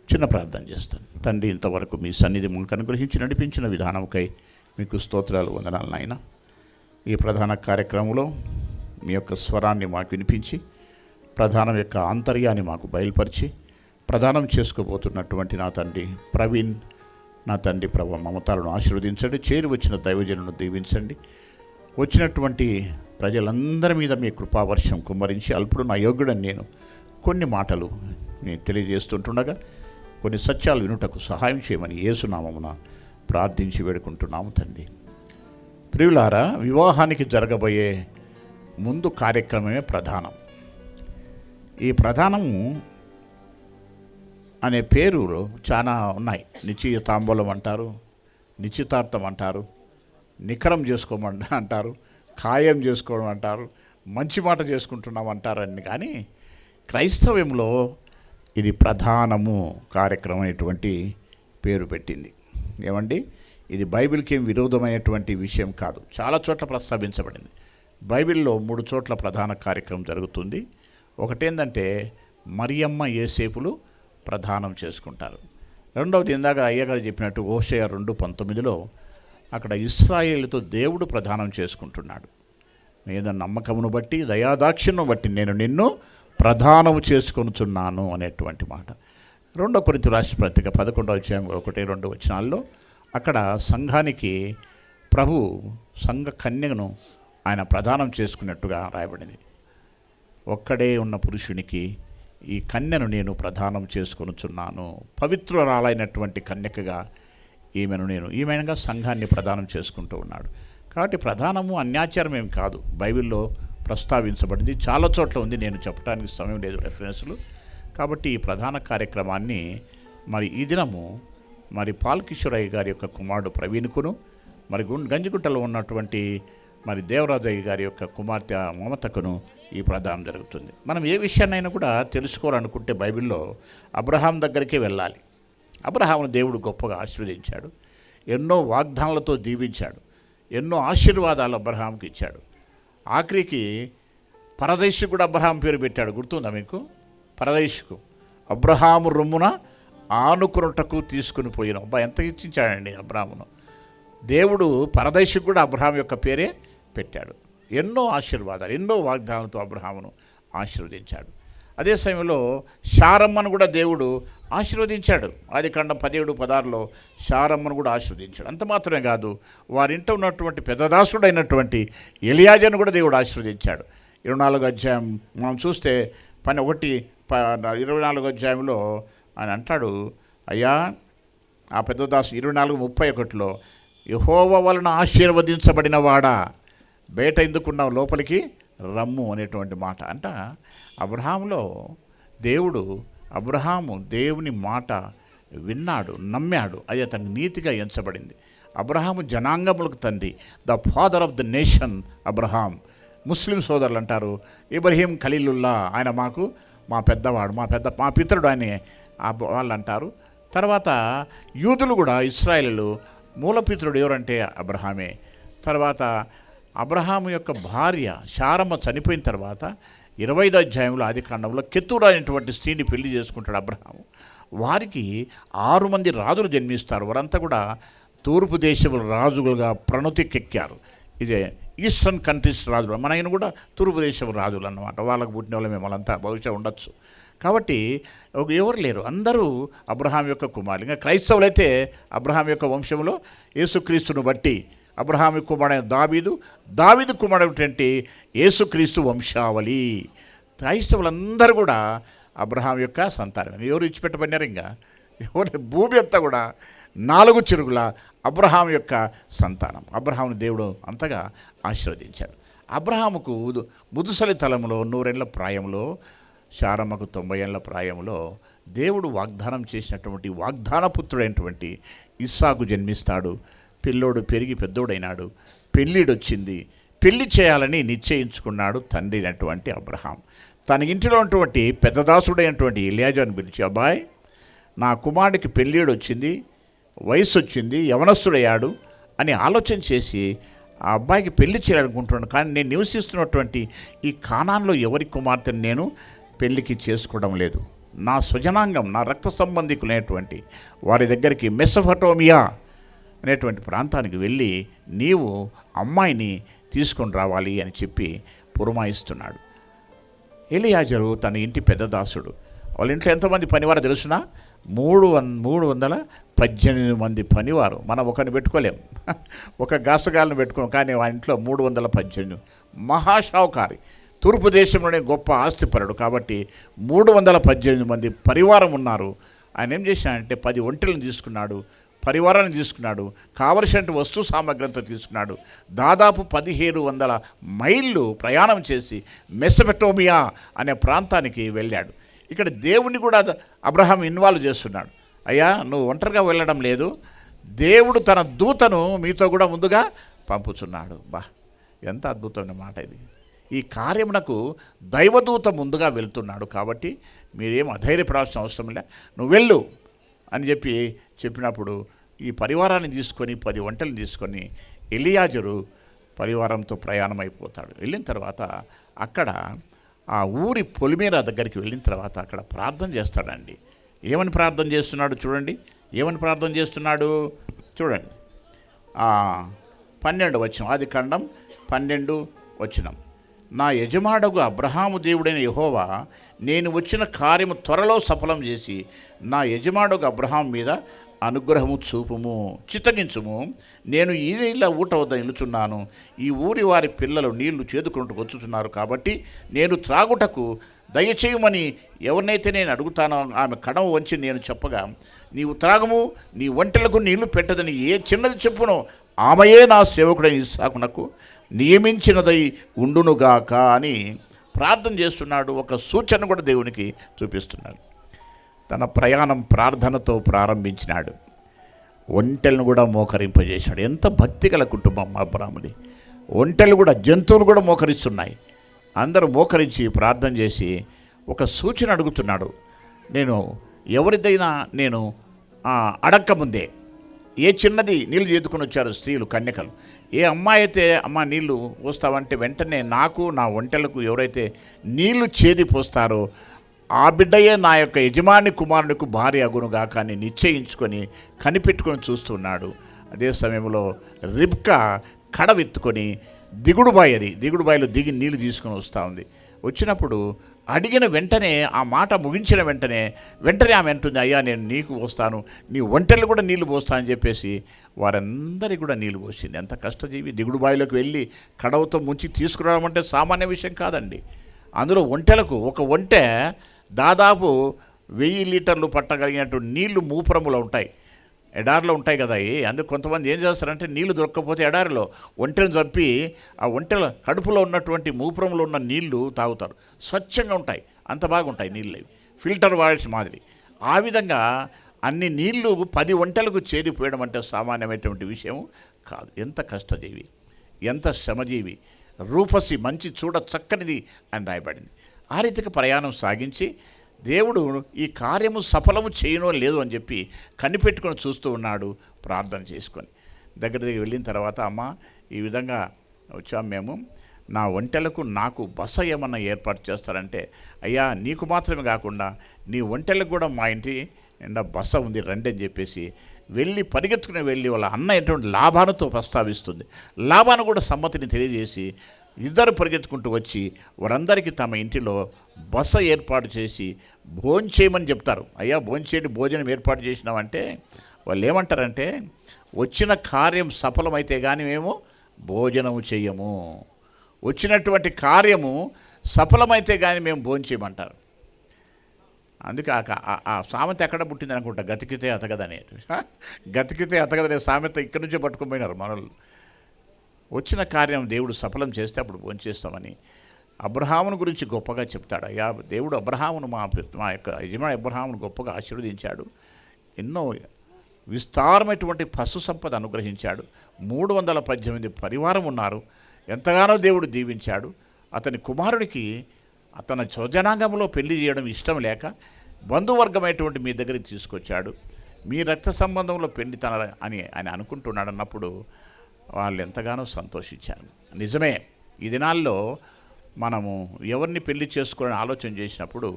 చిన్న ప్రార్థన చేస్తాను. తండ్రి, ఇంతవరకు మీ సన్నిధి మాకు అనుగ్రహించి నడిపించిన విధానంకై మీకు స్తోత్రాలు, వందనాలు నాయన. ఈ ప్రధాన కార్యక్రమంలో మీ యొక్క స్వరాన్ని మాకు వినిపించి, ప్రధానం యొక్క ఆంతర్యాన్ని మాకు బయలుపరిచి, ప్రదానం చేసుకోబోతున్నటువంటి నా తండ్రి ప్రవీణ్, నా తండ్రి ప్రభు మమతాలను ఆశీర్వదించండి. చేరి వచ్చిన దైవజనులను దీవించండి. వచ్చినటువంటి ప్రజలందరి మీద మీ కృపావర్షం కుమ్మరించి, అల్పుడు నా యోగ్యుడని నేను కొన్ని మాటలు నేను తెలియజేస్తుంటుండగా కొన్ని సత్యాలు వినుటకు సహాయం చేయమని యేసునామమున ప్రార్థించి వేడుకుంటున్నాము తండ్రి. ప్రియులారా, వివాహానికి జరగబోయే ముందు కార్యక్రమమే ప్రధానం. ఈ ప్రధానము అనే పేరులో చాలా ఉన్నాయి. నిశ్చయితాంబూలం అంటారు, నిశ్చితార్థం అంటారు, నిఖరం చేసుకోమని అంటారు, ఖాయం చేసుకోవడం అంటారు, మంచి మాట చేసుకుంటున్నాం అంటారని. కానీ క్రైస్తవ్యంలో ఇది ప్రధానము కార్యక్రమం అనేటువంటి పేరు పెట్టింది. ఏమండి, ఇది బైబిల్కి ఏం విరోధమైనటువంటి విషయం కాదు. చాలా చోట్ల ప్రస్తావించబడింది. బైబిల్లో 3 చోట్ల ప్రధాన కార్యక్రమం జరుగుతుంది. ఒకటేంటంటే మరియమ్మ యేసేపులు ప్రధానం చేసుకుంటారు. రెండవది ఇందాక అయ్యగారు చెప్పినట్టు హోషేయ 2:19లో అక్కడ ఇశ్రాయేలుతో దేవుడు ప్రధానం చేసుకుంటున్నాడు. మీద నమ్మకమును బట్టి, దయాదాక్షిణ్యం బట్టి నేను నిన్ను ప్రధానము చేసుకొనుచున్నాను అనేటువంటి మాట. 2 కొరింథీ రాసిన పత్రిక 11వ అధ్యాయం 1-2 వచనాల్లో అక్కడ సంఘానికి ప్రభు సంఘ కన్యను ఆయన ప్రదానం చేసుకున్నట్టుగా రాయబడింది. ఒక్కడే ఉన్న పురుషునికి ఈ కన్యను నేను ప్రదానం చేసుకొనుచున్నాను, పవిత్రురాలైనటువంటి కన్యకగా ఈమెనగా సంఘాన్ని ప్రదానం చేసుకుంటూ ఉన్నాడు. కాబట్టి ప్రధానము అన్యాచారం ఏం కాదు, బైబిల్లో ప్రస్తావించబడింది, చాలా చోట్ల ఉంది. నేను చెప్పడానికి సమయం లేదు రెఫరెన్స్లు. కాబట్టి ఈ ప్రధాన కార్యక్రమాన్ని మరి ఈ దినము మరి పాల్కిషోరయ్య గారి యొక్క కుమారుడు ప్రవీణ్కును, మరి గంజిగుట్టలో ఉన్నటువంటి మరి దేవరాజయ్య గారి యొక్క కుమార్తె మమతకును ఈ ప్రదానం జరుగుతుంది. మనం ఏ విషయాన్నైనా కూడా తెలుసుకోవాలనుకుంటే బైబిల్లో అబ్రహాం దగ్గరికే వెళ్ళాలి. అబ్రహామును దేవుడు గొప్పగా ఆశీర్వదించాడు, ఎన్నో వాగ్దానాలతో దీవించాడు, ఎన్నో ఆశీర్వాదాలు అబ్రహాంకి ఇచ్చాడు. ఆఖరికి పరదేశకు కూడా అబ్రహాం పేరు పెట్టాడు. గుర్తుందా మీకు? పరదేశకు అబ్రహాము రొమ్మున ఆనుకున్నటకు తీసుకుని పోయిన ఎంత ఇచ్చించాడండి అబ్రహామును. దేవుడు పరదేశకు కూడా అబ్రహాం యొక్క పేరే పెట్టాడు. ఎన్నో ఆశీర్వాదాలు, ఎన్నో వాగ్దానాలతో అబ్రహామును ఆశీర్వదించాడు. అదే సమయంలో శారమ్మను కూడా దేవుడు ఆశీర్వదించాడు. ఆదికాండం 17:16లో శారమ్మను కూడా ఆశీర్వదించాడు. అంత మాత్రమే కాదు, వారింట ఉన్నటువంటి పెద్దదాసుడైనటువంటి ఎలియాజను కూడా దేవుడు ఆశీర్వదించాడు. 24వ అధ్యాయం మనం చూస్తే 24వ అధ్యాయంలో ఆయన అంటాడు, అయ్యా ఆ పెద్దదాసు 24:31లో యెహోవా వలన ఆశీర్వదించబడిన వాడా బయట ఎందుకున్నావు, లోపలికి రమ్ము అనేటువంటి మాట. అంట అబ్రహాములో అబ్రహాము దేవుని మాట విన్నాడు, నమ్మాడు, అది అతనికి నీతిగా ఎంచబడింది. అబ్రహాము జనాంగములకు తండ్రి, the father of the nation Abraham. ముస్లిం సోదరులు అంటారు ఇబ్రహీం ఖలీలుల్లా, ఆయన మా పెద్దవాడు, మా పితరుడు ఆయన వాళ్ళు అంటారు. తర్వాత యూదులు కూడా ఇశ్రాయేలు మూలపితరుడు ఎవరంటే అబ్రహామే. తర్వాత అబ్రహాము యొక్క భార్య శారమ్మ చనిపోయిన తర్వాత 25వ అధ్యాయంలో ఆదికాండంలో కెతూరా అనేటువంటి స్త్రీని పెళ్లి చేసుకుంటాడు అబ్రహాము. వారికి 6 మంది రాజులు జన్మిస్తారు. వారంతా కూడా తూర్పు దేశముల రాజులుగా ప్రణతికెక్కారు. ఇదే ఈస్టర్న్ కంట్రీస్ రాజులు, మన ఆయన కూడా తూర్పు దేశపు రాజులు అన్నమాట. వాళ్ళకు పుట్టిన వాళ్ళు మేమలంతా బహుశా ఉండొచ్చు. కాబట్టి ఎవరు లేరు, అందరూ అబ్రహాం యొక్క కుమారులు. ఇంకా క్రైస్తవులైతే అబ్రహాం యొక్క వంశంలో యేసుక్రీస్తును బట్టి అబ్రహాం కుమారుడైన దావీదు కుమారుడైనటువంటి యేసుక్రీస్తు వంశావళి. క్రైస్తవులందరూ కూడా అబ్రహాం యొక్క సంతానం. ఎవరు ఇచ్చిపెట్టబడినారు? ఇంకా ఎవరు? భూమి అంతా కూడా 4 చిరుగుల అబ్రహాం యొక్క సంతానం. అబ్రహామును దేవుడు అంతగా ఆశీర్వదించాడు. అబ్రహాముకు ముదుసలి తలంలో 100 ఏళ్ల ప్రాయంలో, శారమ్మకు 90 ఏళ్ల ప్రాయంలో దేవుడు వాగ్దానం చేసినటువంటి వాగ్దానపుత్రుడైనటువంటి ఇస్సాకు జన్మిస్తాడు. పిల్లోడు పెరిగి పెద్దోడైనాడు. పెళ్ళిడొచ్చింది. పెళ్లి చేయాలని నిశ్చయించుకున్నాడు తండ్రి అయినటువంటి అబ్రహాం. తన ఇంటిలో ఉన్నటువంటి పెద్దదాసుడైనటువంటి ఎలియాజరుని పిలిచి, అబ్బాయి, నా కుమారుడికి పెళ్ళిడు వచ్చింది, వయసు వచ్చింది, యవనస్తుడయ్యాడు అని ఆలోచన చేసి ఆ అబ్బాయికి పెళ్లి చేయాలనుకుంటున్నాను. కానీ నేను నివసిస్తున్నటువంటి ఈ కానాన్లో ఎవరి కుమార్తెను నేను పెళ్లికి చేసుకోవడం లేదు. నా స్వజనాంగం, నా రక్త సంబంధికులైనటువంటి వారి దగ్గరికి మెసొపొటేమియా అనేటువంటి ప్రాంతానికి వెళ్ళి నీవు అమ్మాయిని తీసుకొని రావాలి అని చెప్పి పురమాయిస్తున్నాడు. ఎలియాజరు తన ఇంటి పెద్ద దాసుడు. వాళ్ళ ఇంట్లో ఎంతమంది పనివారు తెలుసునా? 318 మంది పనివారు. మనం ఒకరిని పెట్టుకోలేం, ఒక గాసగాలను పెట్టుకోం. కానీ ఆ ఇంట్లో 318 మహాషావుకారి, తూర్పు దేశంలోనే గొప్ప ఆస్తిపరుడు. కాబట్టి 318 మంది పరివారం ఉన్నారు. ఆయన ఏం చేశాడంటే 10 ఒంటెలను తీసుకున్నాడు, పరివారాన్ని తీసుకున్నాడు, కావలసిన వస్తు సామగ్రంతో తీసుకున్నాడు. దాదాపు 1700 మైళ్ళు ప్రయాణం చేసి మెసొపొటేమియా అనే ప్రాంతానికి వెళ్ళాడు. ఇక్కడ దేవుణ్ణి కూడా అబ్రహాం ఇన్వాల్వ్ చేస్తున్నాడు. అయ్యా, నువ్వు ఒంటరిగా వెళ్ళడం లేదు, దేవుడు తన దూతను మీతో కూడా ముందుగా పంపుతున్నాడు. బా, ఎంత అద్భుతమైన మాట ఇది. ఈ కార్యమునకు దైవదూత ముందుగా వెళ్తున్నాడు. కాబట్టి మీరేం అధైర్యపడాల్సిన అవసరం లే, నువ్వు వెళ్ళు అని చెప్పినప్పుడు ఈ పరివారాన్ని తీసుకొని 10 ఒంటెలను తీసుకొని ఎలియాజరు పరివారంతో ప్రయాణం అయిపోతాడు. వెళ్ళిన తర్వాత అక్కడ ఆ ఊరి పొలిమేర దగ్గరికి వెళ్ళిన తర్వాత అక్కడ ప్రార్థన చేస్తాడండి. ఏమని ప్రార్థన చేస్తున్నాడు చూడండి. ఏమని ప్రార్థన చేస్తున్నాడు చూడండి. 12 వచనం, ఆదికాండం 12 వచనం. నా యజమానుడు అబ్రహాము దేవుడైన యెహోవా నేను వచ్చిన కార్యము త్వరలో సఫలం చేసి నా యజమానుడు అబ్రహాం మీద అనుగ్రహము చూపుము, చిత్తగించుము. నేను ఈ నీళ్ళ ఊట వద్ద నిలుచున్నాను. ఈ ఊరి వారి పిల్లలు నీళ్లు చేదుకుంటూ వచ్చుతున్నారు. కాబట్టి నేను త్రాగుటకు దయచేయమని ఎవరినైతే నేను అడుగుతానో ఆమె కడవ వంచి నేను చెప్పగా, నీవు త్రాగము, నీ ఒంటెలకు నీళ్లు పెట్టదని ఏ చిన్నది చెప్పునో ఆమెయే నా సేవకుడైన ఇస్సాకునకు నియమించినదై ఉండునుగాక అని ప్రార్థన చేస్తున్నాడు. ఒక సూచన కూడా దేవునికి చూపిస్తున్నాడు. తన ప్రయాణం ప్రార్థనతో ప్రారంభించినాడు. ఒంటెలను కూడా మోకరింపజేశాడు. ఎంత భక్తిగల కుటుంబం అబ్రాహాముది. ఒంటెలు కూడా, జంతువులు కూడా మోకరిస్తున్నాయి. అందరూ మోకరించి ప్రార్థన చేసి ఒక సూచన అడుగుతున్నాడు. నేను ఎవరిదైనా నేను అడక్కముందే ఏ చిన్నది నీళ్ళు చేతుకొని వచ్చారు స్త్రీలు, కన్యకలు. ఏ అమ్మాయి అయితే అమ్మ నీళ్ళు పోస్తావంటే వెంటనే నాకు, నా ఒంటెలకు ఎవరైతే నీళ్లు చేది పోస్తారో ఆ బిడ్డయే నా యొక్క యజమాని కుమారునికి భార్య అగునుగా కానీ నిశ్చయించుకొని కనిపెట్టుకొని చూస్తున్నాడు. అదే సమయంలో రిబ్కా కడవెత్తుకొని దిగుడుబాయిలో దిగి నీళ్లు తీసుకొని వస్తూ ఉంది. వచ్చినప్పుడు అడిగిన వెంటనే, ఆ మాట ముగించిన వెంటనే ఆమె అంటుంది, అయ్యా నేను నీకు పోస్తాను, నీ ఒంటెలు కూడా నీళ్లు పోస్తా అని చెప్పేసి వారందరికీ కూడా నీళ్లు పోసింది. ఎంత కష్టజీవి. దిగుడుబాయిలోకి వెళ్ళి కడవతో ముంచి తీసుకురావడం అంటే సామాన్య విషయం కాదండి. అందులో ఒంటెలకు ఒక ఒంటె దాదాపు 1000 లీటర్లు పట్టగలిగినట్టు నీళ్లు మూపురములో ఉంటాయి, ఎడారిలో ఉంటాయి కదా. అందుకు కొంతమంది ఏం చేస్తారంటే నీళ్లు దొరకకపోతే ఎడారిలో ఒంటెను చంపి ఆ ఒంటెల కడుపులో ఉన్నటువంటి మూపురంలో ఉన్న నీళ్లు తాగుతారు. స్వచ్ఛంగా ఉంటాయి, అంత బాగుంటాయి నీళ్ళు, ఫిల్టర్ వాడేసి మాదిరి. ఆ విధంగా అన్ని నీళ్లు 10 ఒంటెలకు చేరిపోయడం అంటే సామాన్యమైనటువంటి విషయం కాదు. ఎంత కష్టజీవి, ఎంత శ్రమజీవి. రూపసి, మంచి చూడ చక్కనిది అని రాయబడింది. ఆ రీతికి ప్రయాణం సాగించి దేవుడు ఈ కార్యము సఫలము చేయనో లేదు అని చెప్పి కనిపెట్టుకొని చూస్తూ ఉన్నాడు ప్రార్థన చేసుకొని. దగ్గరికి వెళ్ళిన తర్వాత, అమ్మ ఈ విధంగా వచ్చాము మేము, నా ఒంటెలకు నాకు బస ఏమన్నా ఏర్పాటు చేస్తారంటే, అయ్యా నీకు మాత్రమే కాకుండా నీ ఒంటెలకు కూడా మా ఇంటి నిండా బస ఉంది రండి అని చెప్పేసి పరిగెత్తుకుని వెళ్ళి వాళ్ళ అన్న ఎటువంటి లాభానుతో ప్రస్తావిస్తుంది. లాభాను కూడా సమ్మతిని తెలియజేసి ఇద్దరు పరిగెత్తుకుంటూ వచ్చి వారందరికీ తమ ఇంటిలో బస ఏర్పాటు చేసి భోంచేయమని చెప్తారు. అయ్యా భోంచేయండి, భోజనం ఏర్పాటు చేసినామంటే వాళ్ళు ఏమంటారంటే, వచ్చిన కార్యం సఫలమైతే కానీ మేము భోజనము చేయము, వచ్చినటువంటి కార్యము సఫలమైతే కానీ మేము భోంచేయమంటారు. అందుకే ఆ సామెత ఎక్కడ పుట్టింది అనుకుంటా, గతికితే అతగదనే. గతికితే అతగదనే సామెత ఇక్కడి నుంచే పట్టుకుపోయినారు మనల్ని. వచ్చిన కార్యం దేవుడు సఫలం చేస్తే అప్పుడు భోంచేస్తామని అబ్రహామును గురించి గొప్పగా చెప్తాడు. అయ్యా దేవుడు అబ్రహామును మా యొక్క యజమాని అబ్రహామును గొప్పగా ఆశీర్వదించాడు, ఎన్నో విస్తారమైనటువంటి పశు సంపద అనుగ్రహించాడు, 318 పరివారం ఉన్నారు, ఎంతగానో దేవుడు దీవించాడు. అతని కుమారుడికి అతని స్వజనాంగంలో పెళ్లి చేయడం ఇష్టం లేక బంధువర్గమైనటువంటి మీ దగ్గరికి తీసుకొచ్చాడు, మీ రక్త సంబంధంలో పెళ్లి అని ఆయన అనుకుంటున్నాడు అన్నప్పుడు వాళ్ళు ఎంతగానో సంతోషించారు. నిజమే, ఈ దినాల్లో మనము ఎవరిని పెళ్లి చేసుకోవాలని ఆలోచన చేసినప్పుడు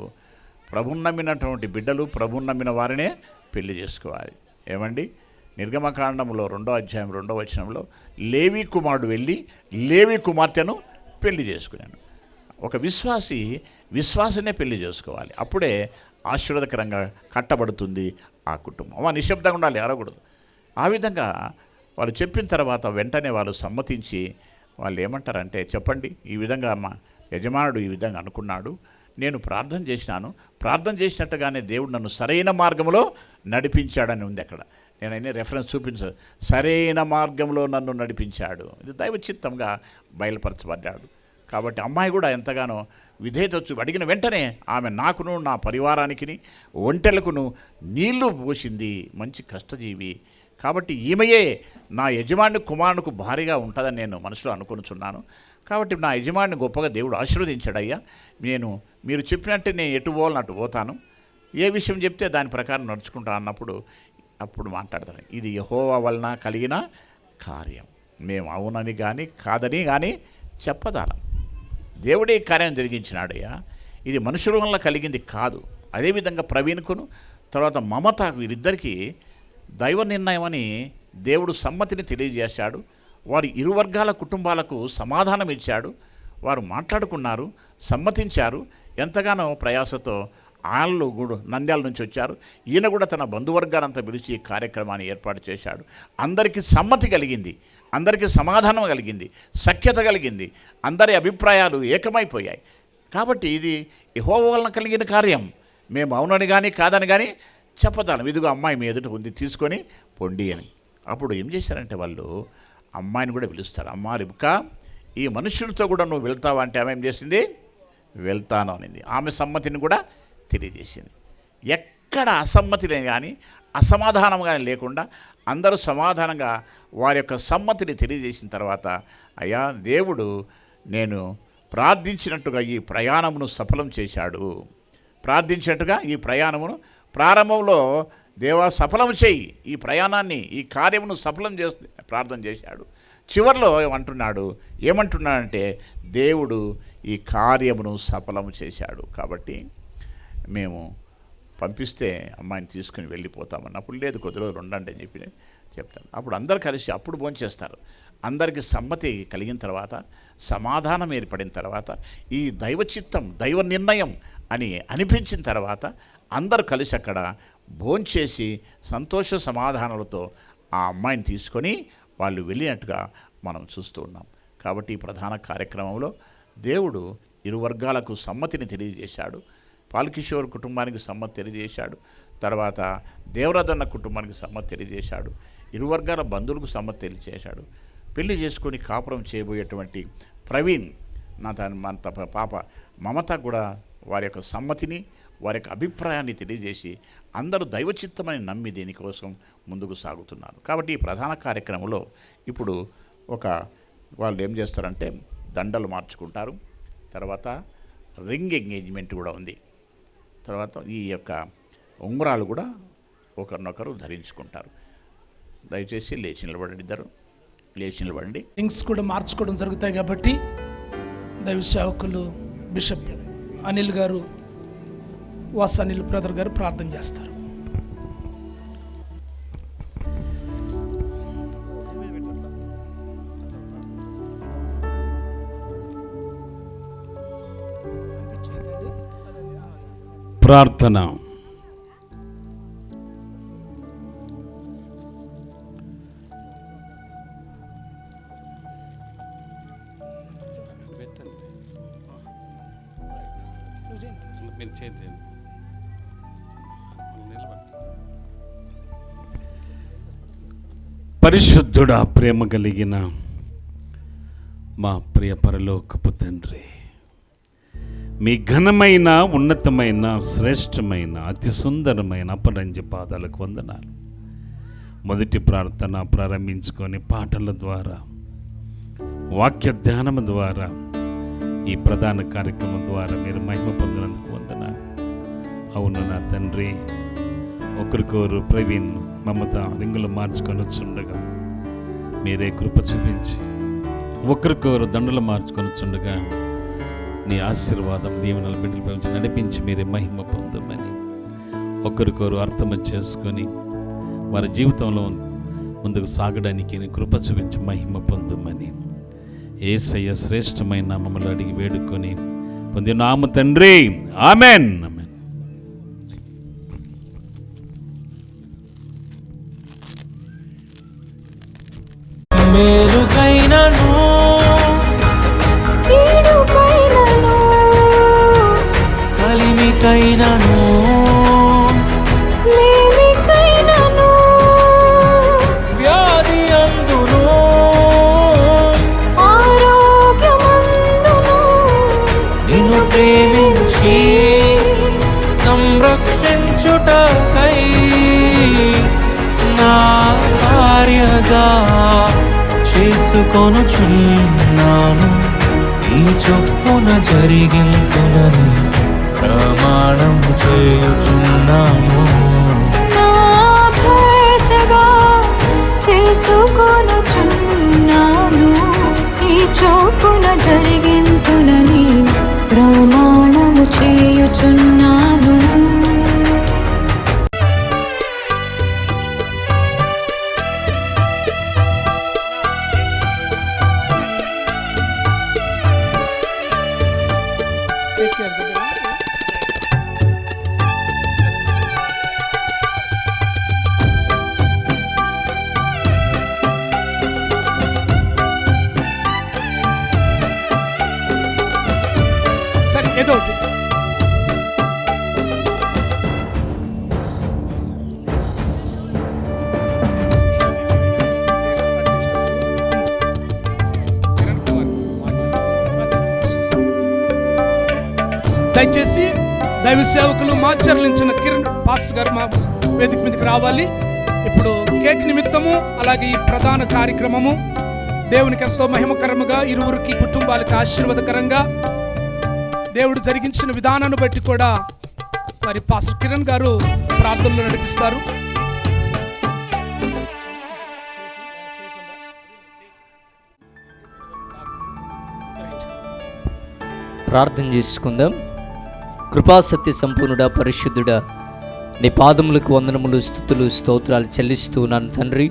ప్రభువును నమ్మినటువంటి బిడ్డలు, ప్రభువును నమ్మిన వారినే పెళ్లి చేసుకోవాలి. ఏమండి, నిర్గమకాండంలో 2వ అధ్యాయం 2వ వచనంలో లేవి కుమారుడు వెళ్ళి లేవి కుమార్తెను పెళ్లి చేసుకున్నాడు. ఒక విశ్వాసనే పెళ్లి చేసుకోవాలి, అప్పుడే ఆశీర్వాదకరంగా కట్టబడుతుంది ఆ కుటుంబం. నిశ్శబ్దంగా ఉండాలి, అరగకూడదు. ఆ విధంగా వాళ్ళు చెప్పిన తర్వాత వెంటనే వాళ్ళు సమ్మతించి వాళ్ళు ఏమంటారంటే, చెప్పండి ఈ విధంగా మా యజమానుడు ఈ విధంగా అనుకున్నాడు, నేను ప్రార్థన చేసినాను, ప్రార్థన చేసినట్టుగానే దేవుడు నన్ను సరైన మార్గంలో నడిపించాడని ఉంది అక్కడ. నేనైనా రెఫరెన్స్ చూపించాను, సరైన మార్గంలో నన్ను నడిపించాడు, ఇది దైవ చిత్తంగా బయలుపరచబడ్డాడు. కాబట్టి అమ్మాయి కూడా ఎంతగానో విధేయత వచ్చి అడిగిన వెంటనే ఆమె నాకును నా పరివారానికి ఒంటెలకును నీళ్లు పోసింది, మంచి కష్టజీవి. కాబట్టి ఈమెయే నా యజమాని కుమారునికి భారీగా ఉంటుందని నేను మనసులో అనుకుంటున్నాను. కాబట్టి నా యజమాని గొప్పగా దేవుడు ఆశీర్వదించాడు. అయ్యా మీరు చెప్పినట్టే నేను ఎటు పోవాలని అటు పోతాను, ఏ విషయం చెప్తే దాని ప్రకారం నడుచుకుంటా అన్నప్పుడు అప్పుడు మాట్లాడతాను, ఇది యెహోవా వలన కలిగిన కార్యం, మేము అవునని కానీ కాదని కానీ చెప్పదాలం, దేవుడే కార్యం జరిగించినాడయ్యా, ఇది మనుషుల వల్ల కలిగింది కాదు. అదేవిధంగా ప్రవీణ్కును తర్వాత మమత వీరిద్దరికీ దైవ నిర్ణయం అని దేవుడు సమ్మతిని తెలియజేశాడు. వారి ఇరు వర్గాల కుటుంబాలకు సమాధానం ఇచ్చాడు, వారు మాట్లాడుకున్నారు, సమ్మతించారు. ఎంతగానో ప్రయాసతో వాళ్ళు కూడా నంద్యాల నుంచి వచ్చారు, ఈయన కూడా తన బంధువర్గాలంతా పిలిచి ఈ కార్యక్రమాన్ని ఏర్పాటు చేశాడు. అందరికీ సమ్మతి కలిగింది, అందరికీ సమాధానం కలిగింది, సఖ్యత కలిగింది, అందరి అభిప్రాయాలు ఏకమైపోయాయి. కాబట్టి ఇది యెహోవా వలన కలిగిన కార్యం, మేము అవునని కానీ కాదని కానీ చెప్పదాను, ఇదిగో అమ్మాయి మీ ఎదుట ఉంది, తీసుకొని పొండి అని. అప్పుడు ఏం చేశారంటే వాళ్ళు అమ్మాయిని కూడా పిలుస్తారు, అమ్మా రిబ్కా ఈ మనుషులతో కూడా నువ్వు వెళ్తావా అంటే ఆమె ఏం చేసింది, వెళ్తాను అనింది. ఆమె సమ్మతిని కూడా తెలియజేసింది. ఎక్కడ అసమ్మతి కానీ అసమాధానం కానీ లేకుండా అందరూ సమాధానంగా వారి యొక్క సమ్మతిని తెలియజేసిన తర్వాత, అయ్యా దేవుడు నేను ప్రార్థించినట్టుగా ఈ ప్రయాణమును సఫలం చేశాడు, ప్రార్థించినట్టుగా ఈ ప్రయాణమును ప్రారంభంలో దేవా సఫలం చేయి, ఈ ప్రయాణాన్ని ఈ కార్యమును సఫలం చేస్తే ప్రార్థన చేశాడు. చివరిలో ఏమంటున్నాడంటే దేవుడు ఈ కార్యమును సఫలం చేశాడు. కాబట్టి మేము పంపిస్తే అమ్మాయిని తీసుకుని వెళ్ళిపోతామన్నప్పుడు లేదు కొద్ది రోజులు ఉండండి అని చెప్పి చెప్తాను. అప్పుడు అందరు కలిసి అప్పుడు భోంచేస్తారు. అందరికీ సమ్మతి కలిగిన తర్వాత, సమాధానం ఏర్పడిన తర్వాత, ఈ దైవ చిత్తం దైవ నిర్ణయం అని అనిపించిన తర్వాత అందరూ కలిసి అక్కడ భోంచేసి సంతోష సమాధానాలతో ఆ అమ్మాయిని తీసుకొని వాళ్ళు వెళ్ళినట్టుగా మనం చూస్తూ ఉన్నాం. కాబట్టి ఈ ప్రధాన కార్యక్రమంలో దేవుడు ఇరు వర్గాలకు సమ్మతిని తెలియజేశాడు. పాల్కిషోర్ కుటుంబానికి సమ్మతి తెలియజేశాడు, తర్వాత దేవరాజన్న కుటుంబానికి సమ్మతి తెలియజేశాడు, ఇరు వర్గాల బంధువులకు సమ్మతి తెలియజేశాడు. పెళ్లి చేసుకొని కాపురం చేయబోయేటువంటి ప్రవీణ్ మన పాప మమత కూడా వారి యొక్క సమ్మతిని వారి యొక్క అభిప్రాయాన్ని తెలియజేసి అందరూ దైవచిత్తమని నమ్మి దీనికోసం ముందుకు సాగుతున్నారు. కాబట్టి ఈ ప్రధాన కార్యక్రమంలో ఇప్పుడు వాళ్ళు ఏం చేస్తారంటే దండలు మార్చుకుంటారు, తర్వాత రింగ్ ఎంగేజ్మెంట్ కూడా ఉంది. తర్వాత ఈ యొక్క ఉంగరాలు కూడా ఒకరినొకరు ధరించుకుంటారు. దయచేసి లేచి నిలబడండి, ఇద్దరు లేచి నిలబడండి. రింగ్స్ కూడా మార్చుకోవడం జరుగుతాయి కాబట్టి దైవ సేవకులు బిషప్ అనిల్ గారు, వాస్ అనిల్ బ్రదర్ గారు ప్రార్థన చేస్తారు. ప్రార్థన. పరిశుద్ధుడా, ప్రేమ కలిగిన మా ప్రియ పరలోకపు తండ్రి, మీ ఘనమైన, ఉన్నతమైన, శ్రేష్టమైన, అతి సుందరమైన అపరంజ పాదాలకు వందనాలు. మొదటి ప్రార్థన ప్రారంభించుకొని పాటల ద్వారా, వాక్య ధ్యానం ద్వారా, ఈ ప్రధాన కార్యక్రమం ద్వారా మీరు మహిమ పొందినందుకు వందనాలు. అవును నా తండ్రి, ఒకరికొరు ప్రవీణ్ మమత రింగులు మార్చుకొని వచ్చుండగా మీరే కృప చూపించి, ఒకరికొరు దండలు మార్చుకొని వచ్చుండగా నీ ఆశీర్వాదం దీవెనల బిడ్డలపై ఉంచి నడిపించి మీరే మహిమ పొందమని, ఒకరికొరు అర్థం చేసుకొని వారి జీవితంలో ముందుకు సాగడానికి నీ కృప చూపించి మహిమ పొందమని యేసయ్య శ్రేష్టమైన నామములో అడిగి వేడుకొని పొందినాము తండ్రి, ఆమెన్. మేలుకైనను కీడుకైనను కలిమికైనను లేమికైనను వ్యాధి అందును ఆరోగ్యమందును నిన్ను ప్రేమించి సంరక్షించుటకై నా భార్యగా చేసుకొనుచున్నాను. ఈ చొప్పున జరిగింతునని ప్రమాణము చేయుచున్నాను. నా భర్తగా చేసుకొనుచున్నాను. ఈ చొప్పున జరిగింతునని ప్రమాణము చేయుచున్నాను. సరే, ఏదో ఒకటి. దయచేసి దైవ సేవకులు మాచర్లించిన కిరణ్ పాస్టర్ గారు మా వేదిక మీదకి రావాలి. ఇప్పుడు కేక్ నిమిత్తము, అలాగే ఈ ప్రధాన కార్యక్రమము దేవునికి ఎంతో మహిమకరముగా, ఇరువురికి కుటుంబాలకు ఆశీర్వాదకరంగా దేవుడు జరిగించిన విధానాన్ని బట్టి కూడా మరి పాస్టర్ కిరణ్ గారు ప్రార్థనలో నడిపిస్తారు. ప్రార్థన చేసుకుందాం. కృపాసత్య సంపూర్ణుడా, పరిశుద్ధుడా, నీ పాదములకు వందనములు, స్తుతులు, స్తోత్రాలు చెల్లిస్తూ ఉన్నాను తండ్రి.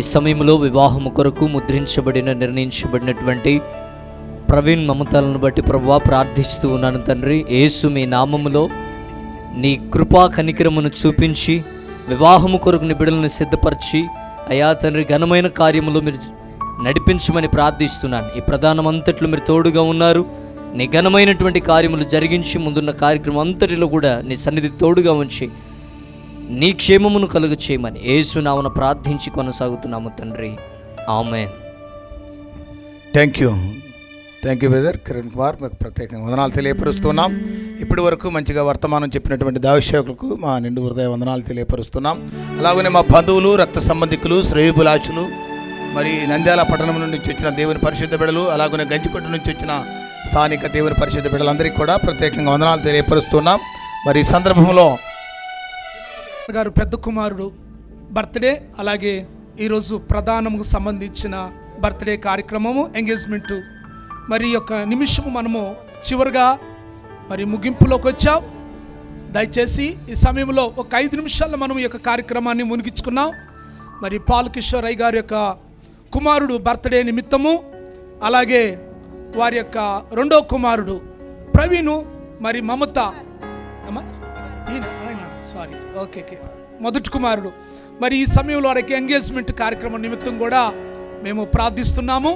ఈ సమయంలో వివాహము కొరకు ముద్రించబడిన, నిర్ణయించబడినటువంటి ప్రవీణ్ మమతలను బట్టి ప్రభువా ప్రార్థిస్తూ ఉన్నాను తండ్రి. యేసు మీ నామములో నీ కృపా కనికరమును చూపించి వివాహము కొరకు నీ బిడ్డలను సిద్ధపరిచి అయా తండ్రి ఘనమైన కార్యములు మీరు నడిపించమని ప్రార్థిస్తున్నాను. ఈ ప్రధానం అంతట్లో మీరు తోడుగా ఉన్నారు. నీ ఘనమైనటువంటి కార్యములు జరిగించి ముందున్న కార్యక్రమం అంతటిలో కూడా నీ సన్నిధి తోడుగా ఉంచి నీ క్షేమమును కలుగ చేయమని యేసు నామమున ప్రార్థించి కొనసాగుతున్నాము తండ్రి, ఆమేన్. Thank you brother Kiran Kumar, మీకు ప్రత్యేకంగా వందనాలు తెలియపరుస్తున్నాం. ఇప్పటి వరకు మంచిగా వర్తమానం చెప్పినటువంటి దావసేవకులకు మా నిండు హృదయ వందనాలు తెలియపరుస్తున్నాం. అలాగనే మా బంధువులు, రక్త సంబంధికులు, శ్రేయోభిలాషులు, మరి నంద్యాల పట్టణం నుండి వచ్చిన దేవుని పరిశుద్ధ బిడ్డలు, అలాగనే గంజికొట్టు నుంచి వచ్చిన స్థానిక దేవుని పరిశుద్ధ బిడ్డలందరికీ కూడా ప్రత్యేకంగా వందనాలు తెలియపరుస్తున్నాం. మరి ఈ సందర్భంలో గారు పెద్ద కుమారుడు బర్త్డే, అలాగే ఈరోజు ప్రధానముకు సంబంధించిన బర్త్డే కార్యక్రమము, ఎంగేజ్మెంటు. మరి ఈ యొక్క నిమిషము మనము చివరిగా మరి ముగింపులోకి వచ్చాం. దయచేసి ఈ సమయంలో ఒక 5 నిమిషాల్లో మనం ఈ యొక్క కార్యక్రమాన్ని మునిగించుకున్నాం. మరి పాల్ కిషోర్ రై గారి యొక్క కుమారుడు బర్త్డే నిమిత్తము, అలాగే వారి యొక్క రెండో కుమారుడు ప్రవీణు, మరి మమత ఓకే మొదటి కుమారుడు, మరి ఈ సమయంలో వారికి ఎంగేజ్మెంట్ కార్యక్రమం నిమిత్తం కూడా మేము ప్రార్థిస్తున్నాము.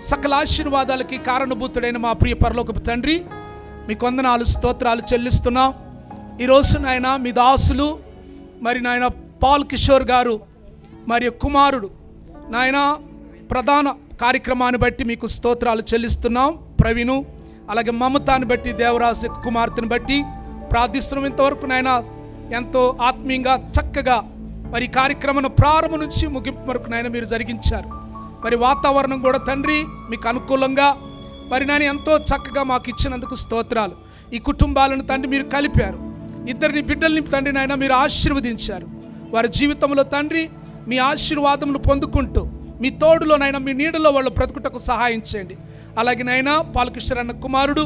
సకల ఆశీర్వాదాలకి కారణభూతుడైన మా ప్రియ పరలోకపు తండ్రి, మీకు వందనాలు స్తోత్రాలు చెల్లిస్తున్నాం. ఈరోజు నాయన మీ దాసులు మరి నాయన పాల్ కిషోర్ గారు మరి కుమారుడు నాయన ప్రధాన కార్యక్రమాన్ని బట్టి మీకు స్తోత్రాలు చెల్లిస్తున్నాం. ప్రవీణు అలాగే మమతాన్ని బట్టి, దేవరాజు కుమార్తెను బట్టి ప్రార్థిస్తున్నాం. ఇంతవరకు నాయన ఎంతో ఆత్మీయంగా చక్కగా మరి కార్యక్రమం ప్రారంభం నుంచి ముగింపు వరకు నాయన మీరు జరిగించారు. మరి వాతావరణం కూడా తండ్రి మీకు అనుకూలంగా మరి నాయన ఎంతో చక్కగా మాకు ఇచ్చినందుకు స్తోత్రాలు. ఈ కుటుంబాలను తండ్రి మీరు కలిపారు, ఇద్దరిని బిడ్డల్ని తండ్రి నాయన మీరు ఆశీర్వదించారు. వారి జీవితంలో తండ్రి మీ ఆశీర్వాదములు పొందుకుంటూ మీ తోడులోనైనా మీ నీడలో వాళ్ళు బ్రతుకుటకు సహాయం చేయండి. అలాగే నాయన పాల్ కిషోర్ అన్న కుమారుడు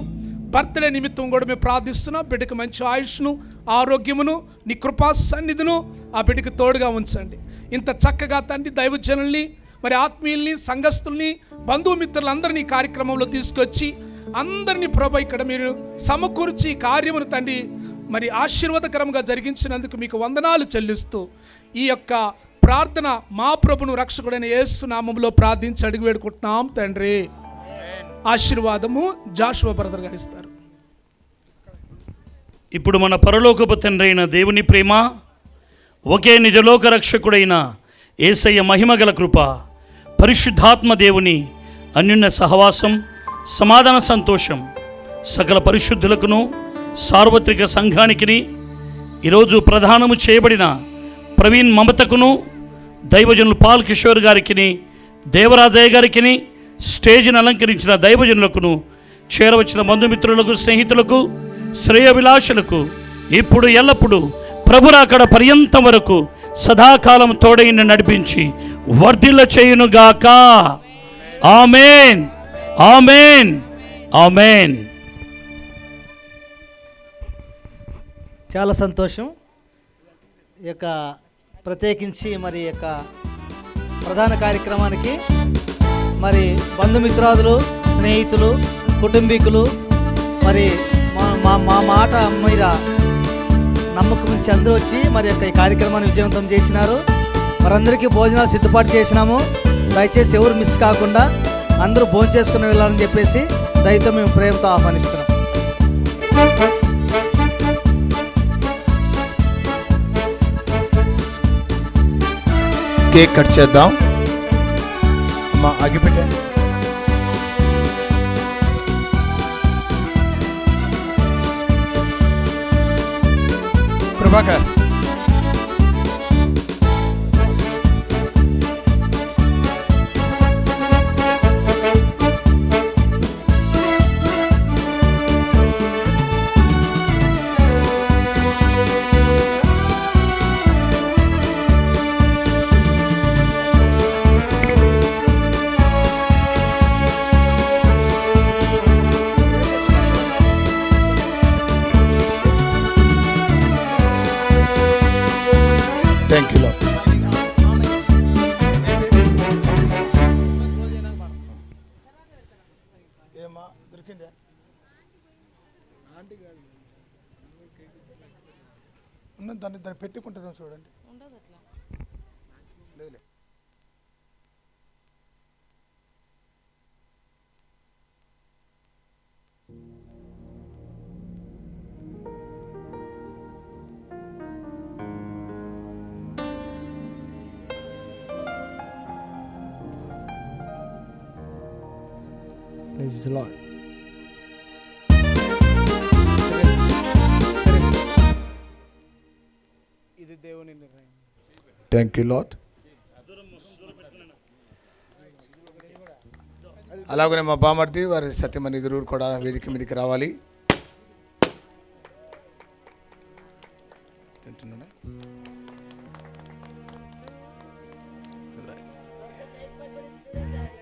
బర్త్డే నిమిత్తం కూడా మేము ప్రార్థిస్తున్నాం. బిడ్డకు మంచి ఆయుష్ను, ఆరోగ్యమును, నీ కృపా సన్నిధిను ఆ బిడ్డకు తోడుగా ఉంచండి. ఇంత చక్కగా తండ్రి దైవజనుల్ని, మరి ఆత్మీయుల్ని, సంఘస్థుల్ని, బంధుమిత్రులందరినీ కార్యక్రమంలో తీసుకొచ్చి అందరినీ ప్రభు ఇక్కడ మీరు సమకూర్చి కార్యమును తండ్రి మరి ఆశీర్వాదకరంగా జరిగించినందుకు మీకు వందనాలు చెల్లిస్తూ ఈ యొక్క ప్రార్థన మా ప్రభును రక్షకుడైన యేసు నామములో ప్రార్థించి అడిగి వేడుకుంటున్నాం తండ్రి. ఆశీర్వాదము జాషువా బ్రదర్ గారు ఇస్తారు. ఇప్పుడు మన పరలోకపు తండ్రి అయిన దేవుని ప్రేమ, ఒకే నిజలోక రక్షకుడైన యేసయ్య మహిమగల కృప, పరిశుద్ధాత్మ దేవుని అన్యున్న సహవాసం, సమాధాన సంతోషం సకల పరిశుద్ధులకును సార్వత్రిక సంఘానికి, ఈరోజు ప్రధానము చేయబడిన ప్రవీణ్ మమతకును, దైవజనులు పాల్ కిషోర్ గారికి, దేవరాజయ్య గారికి, స్టేజ్ని అలంకరించిన దైవజనులకును, చేరవచ్చిన బంధుమిత్రులకు, స్నేహితులకు, శ్రేయభిలాషులకు ఇప్పుడు ఎల్లప్పుడూ ప్రభురాకడ పర్యంతం వరకు సదాకాలం తోడైన నడిపించి వర్ధిల్ల చేయునుగాక. ఆమేన్, ఆమేన్, ఆమేన్. చాలా సంతోషం. ఈ యొక్క ప్రత్యేకించి మరి యొక్క ప్రధాన కార్యక్రమానికి మరి బంధుమిత్రాదులు, స్నేహితులు, కుటుంబీకులు మరి మా మాట మీద నమ్మకం నుంచి అందరూ వచ్చి మరి యొక్క ఈ కార్యక్రమాన్ని విజయవంతం చేసినారు. మరందరికీ భోజనాలు సిద్ధపాటు చేసినాము. దయచేసి ఎవరు మిస్ కాకుండా అందరూ భోజనం చేసుకుని వెళ్ళాలని చెప్పేసి దయతో మేము ప్రేమతో ఆహ్వానిస్తున్నాం. కేక్ కట్ చేద్దాం. అమ్మా అగిపెట్టే. Prabhakar thank you Lord. ఏమా దొరికిందా? ఉన్నది దాన్ని పెట్టుకుంటుందా చూడండి. లేదులే. Praise the Lord. ఇది దేవుని నిర్ణయం. Thank you lord. అలాగనే మా బామర్ది వారి సత్యమని ఇరువురు కూడా వేదిక మీదకి రావాలి.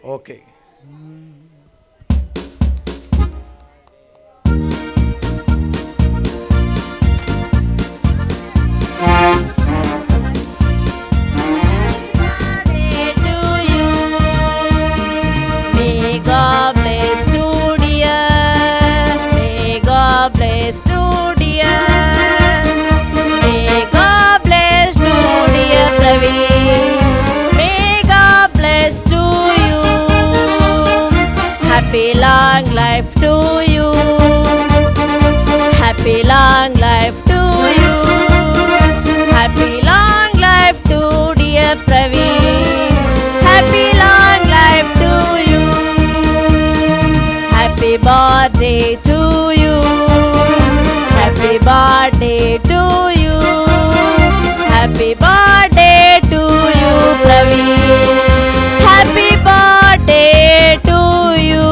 Okay. May God bless you, dear. May God bless you, dear. May God bless you, dear Praveen. May God bless to you. Happy long life to you. Happy long life to you. Happy long life to dear Praveen. Happy long life to you. Happy birthday to you. Happy birthday to you. Happy birthday to you, Praveen. Happy birthday to you.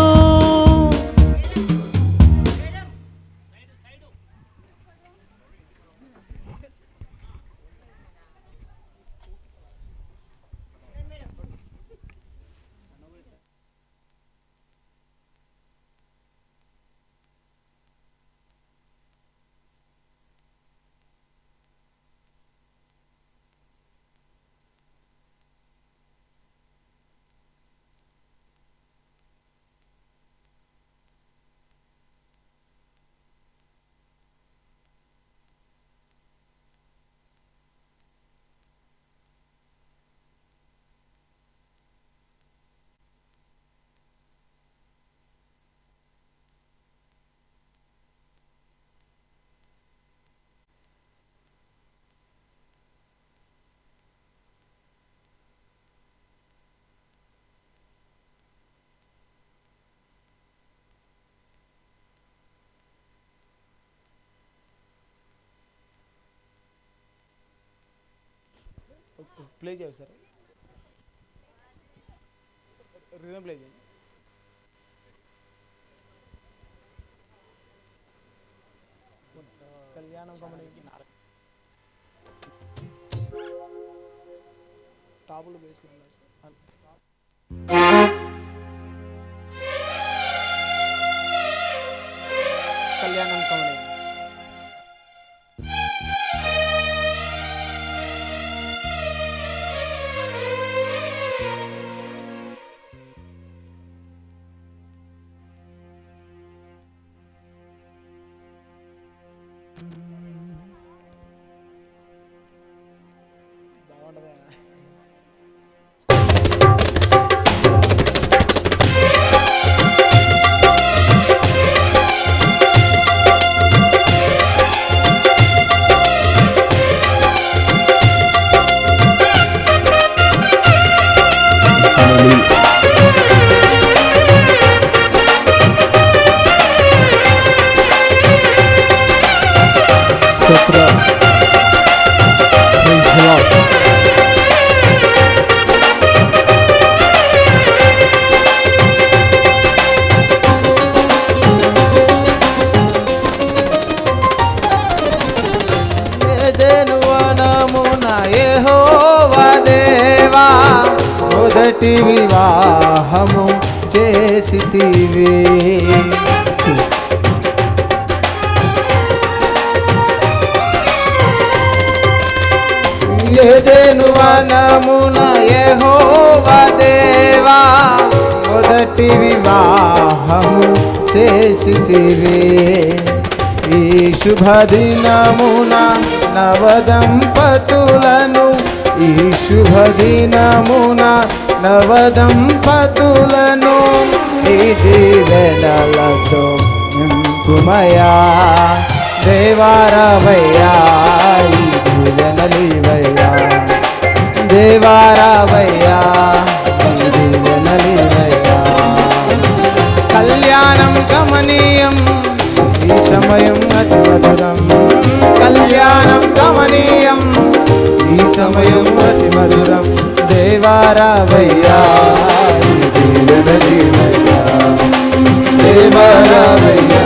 Play చేయ sir, rhythm play చేయండి. కళ్యాణం కమనీకి టాపులు వేసుకున్నాం sir. కళ్యాణం కమనీ మొదటి వివాహము చేసితివి. ఏదెను వనమున యెహోవా దేవా మొదటి వివాహము చేసితివి. ఈ శుభదినమున నవదంపతులను ఈ శుభదినమున నవదంపతులను ఈ దీవెనలతో నింపుమయా. దేవారావయ్యా ఈ దీవెనలివయ్యా. దేవారావయ్యా ఈ దీవెనలివయ్యా. కళ్యాణం కమనీయం ఈ సమయం అతి మధురం. కళ్యాణం కమనీయం ఈ సమయం అతి మధురం. దేవారావయ్యా ఈ దీవెనలివయ్యా. దేవారావయ్యా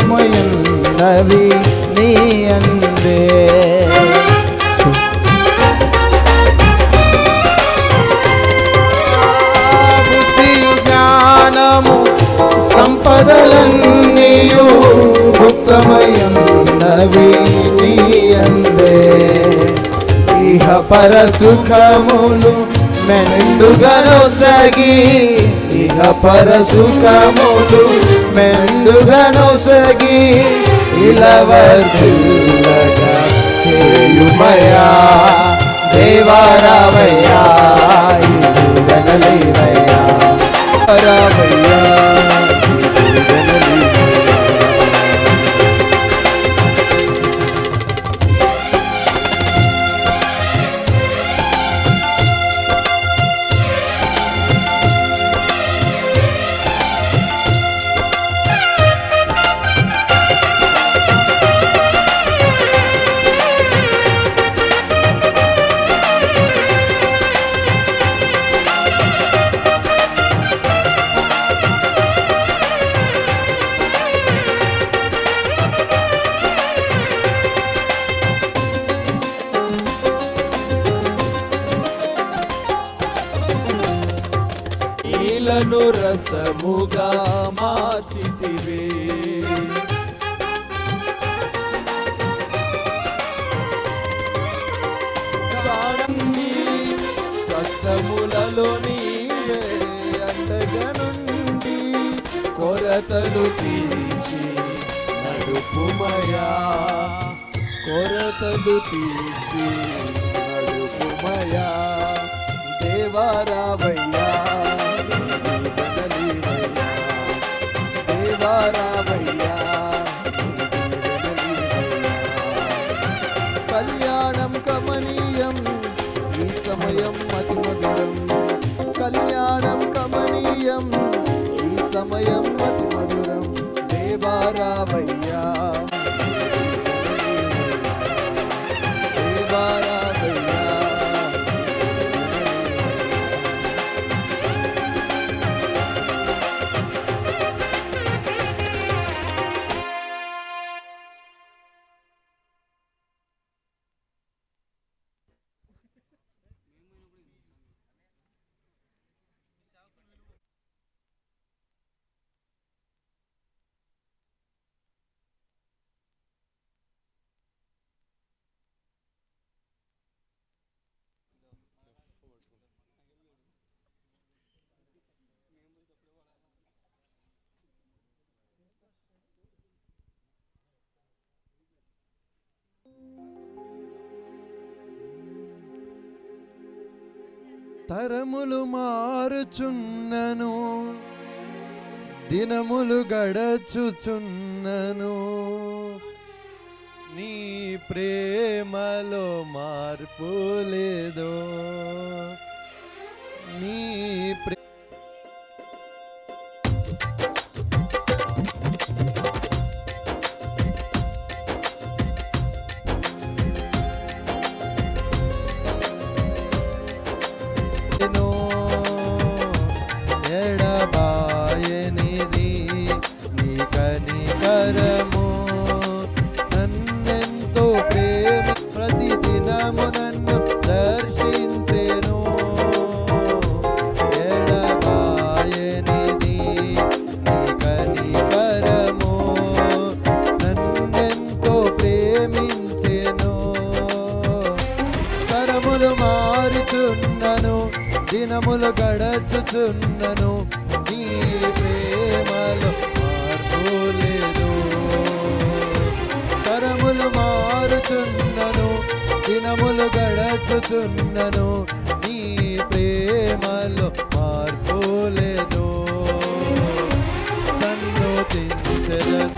గుప్తమయున్నవి నీ అందే. బుద్ధియు జ్ఞానము సంపదలన్నీయు గుప్తమయున్నవి నీ అందే. ఇహ పర సుఖములు మెండుగనొసగి, ఇహ పర సుఖములు మెండుగనొసగి, ఇలవర్ధిల్లగా చేయుమయా దేవారావయ్యా, ఇది వినలేవయ్యా రావయ్యా. నీలను రసముగా మార్చితివే, కష్టములలో నీవే అండగా నుండి కొరతలు తీర్చి నడుపుమయా, కొరతలు తీర్చి నడుపుమయా దేవారావయ్యా, దేవారావయ్యా. కళ్యాణం కమనీయం ఈ సమయం అతి మధురం, కళ్యాణం కమనీయం ఈ సమయం అతి మధురం దేవారావయ్యా, దేవారావయ్యా. తరములు మారుచున్నను, దినములు గడచుచున్నను, నీ ప్రేమలో మార్పు లేదు, నీ ఎడబాయనిది నీ కనికరము, నన్నెంతో ప్రేమ ప్రతిదినము నన్ను దర్శించెను. ఎడబాయనిది నీ కనికరము, నన్నెంతో ప్రేమించెను. తరములు మారుచున్నను, దినములు గడచుచున్నను, నీ ప్రేమలో మార్పు లేదు. తరములు మారుచున్నను, దినములు గడచుచున్నను, నీ ప్రేమలో మార్పు లేదు. సన్నుతించెదను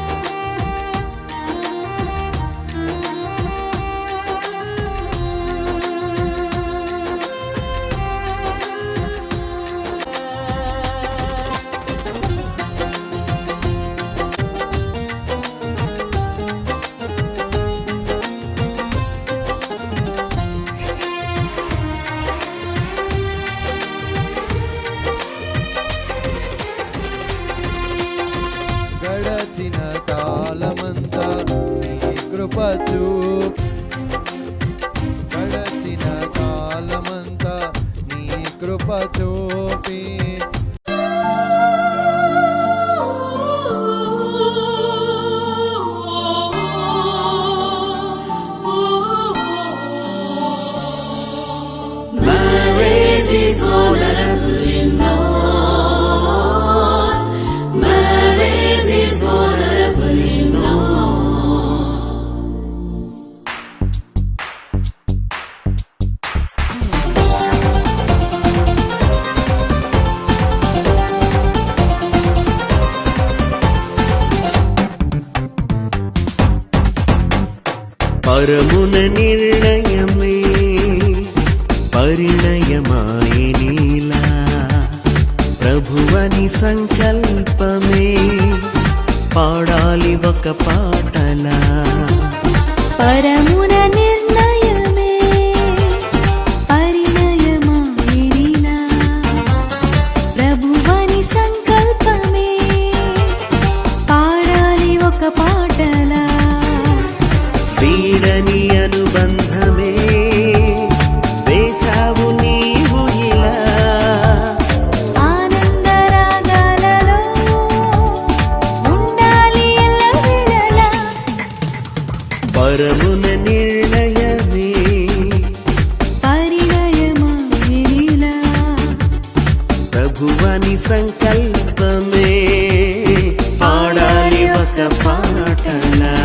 గడచిన కాలమంతా నీ కృప గడచిన కాలమంతా నీ కృప చూపి పరమున నిర్ణయమే పరిణయమాయనీలా ప్రభువని సంకల్పమే పాడాలి ఒక పాటలా పరమున నిర్ణయమే పరిణయమాయనీలా ప్రభువని సంకల్పమే పాడాలి ఒక పాటలా వీడని అనుబంధమే వేసావు నీవు ఇలా ఆనందరాగాలలో ఉండాలి ఎల్లవేళలా పరమున నిర్ణయమే పరిణయమాయనీలా ప్రభువని సంకల్పమే పాడాలి ఒక పాటలా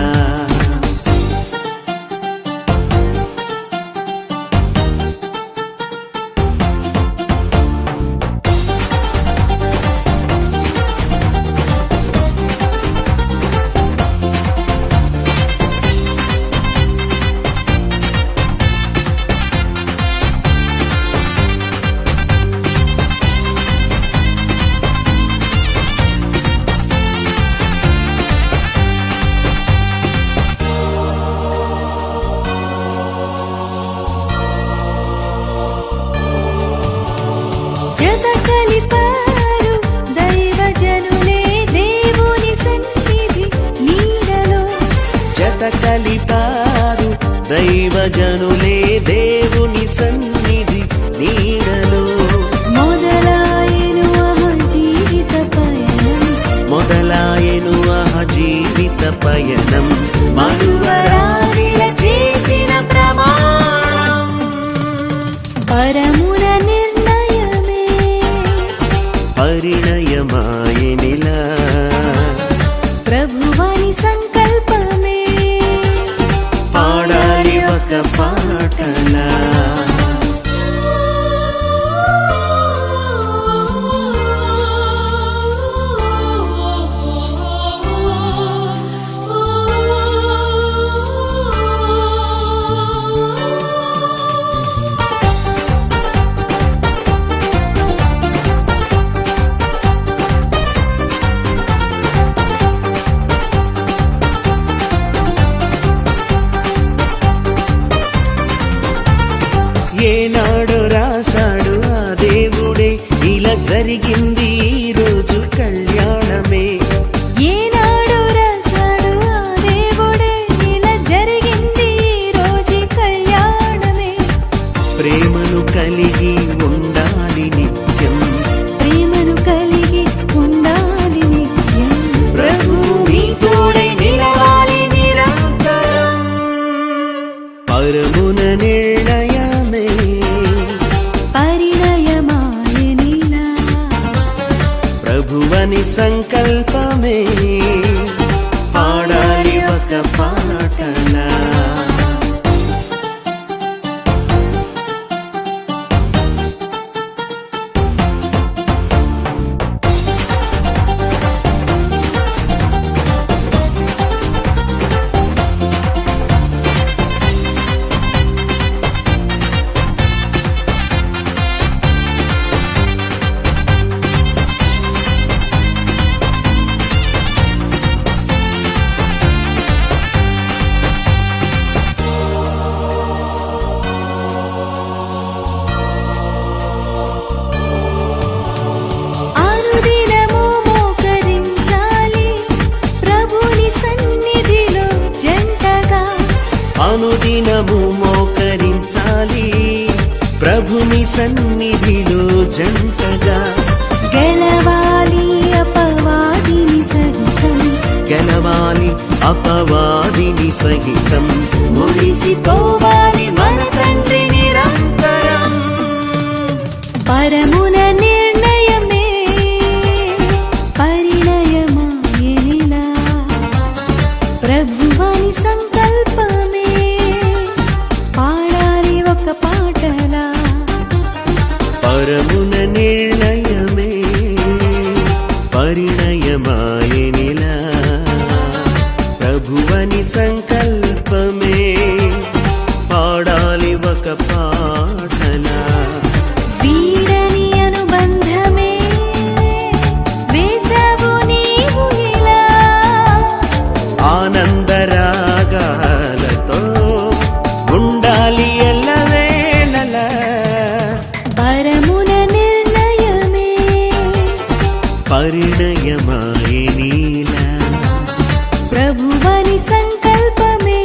జత కలిపారు దైవజనులే దేవుని సన్నిధి నీడలో జత కలిపారు దైవజనులే దేవుని సన్నిధి నీడలో మొదలాయెను ఆహ జీవిత పయనం మరువరాలిల చేసిన ప్రమాణం పరమున నిర్ణయమే పరిణయమాయనిలా ప్రభువాని సంకల్పమే పాడాలి ఒక పాటలా ఏనాడు రాశాడు ఆ దేవుడే ఇలా జరిగింది ఈ రోజు కళ్యాణమే ఏనాడు రాశాడు ఆ దేవుడే ఇలా జరిగింది ఈ రోజు కళ్యాణమే ప్రేమను కలిగి ఉండాలి నిత్యం ప్రేమను కలిగి ఉండాలి నిత్యం ప్రభు నీ తోడై నిలవాలి నిరంతరం పరమున నిర్ణయమే పరిణయమాయనిలా జంటగా గెలవాలి అపవాదిని సహితం గెలవాలి అపవాదిని సహితం మురిసిపోవాలి మన తండ్రి నిరంతరం పరమున నిర్ణయమే పరిణయమాయనిలా ప్రభువని సంకల్పమే పాడాలి ఒక పాటలా పరమున నిర్ణయమే పరిణయమాయనిలా ప్రభువని సంకల్పమే పాడాలి ఒక పాటలా వీడని అనుబంధమే వేసవు నీవు ఇలా ఆనందరాగాలతో ఉండాలి ఎల్లవేళలా పరమున నిర్ణయమే పరిణయమాయనిలా ప్రభువని సంకల్పమే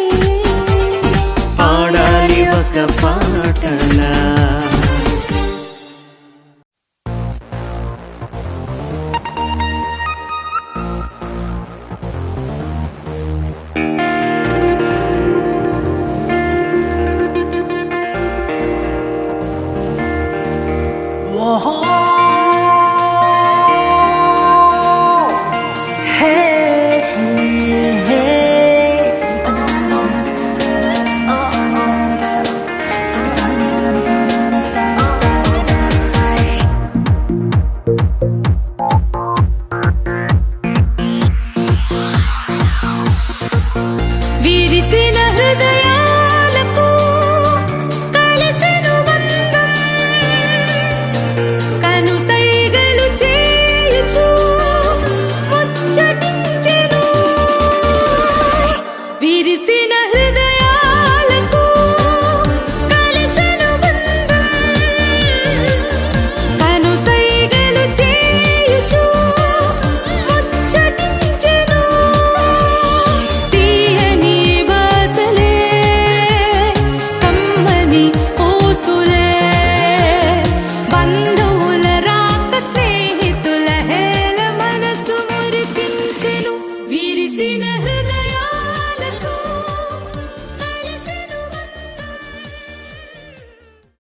పాడాలి ఒక పాటలా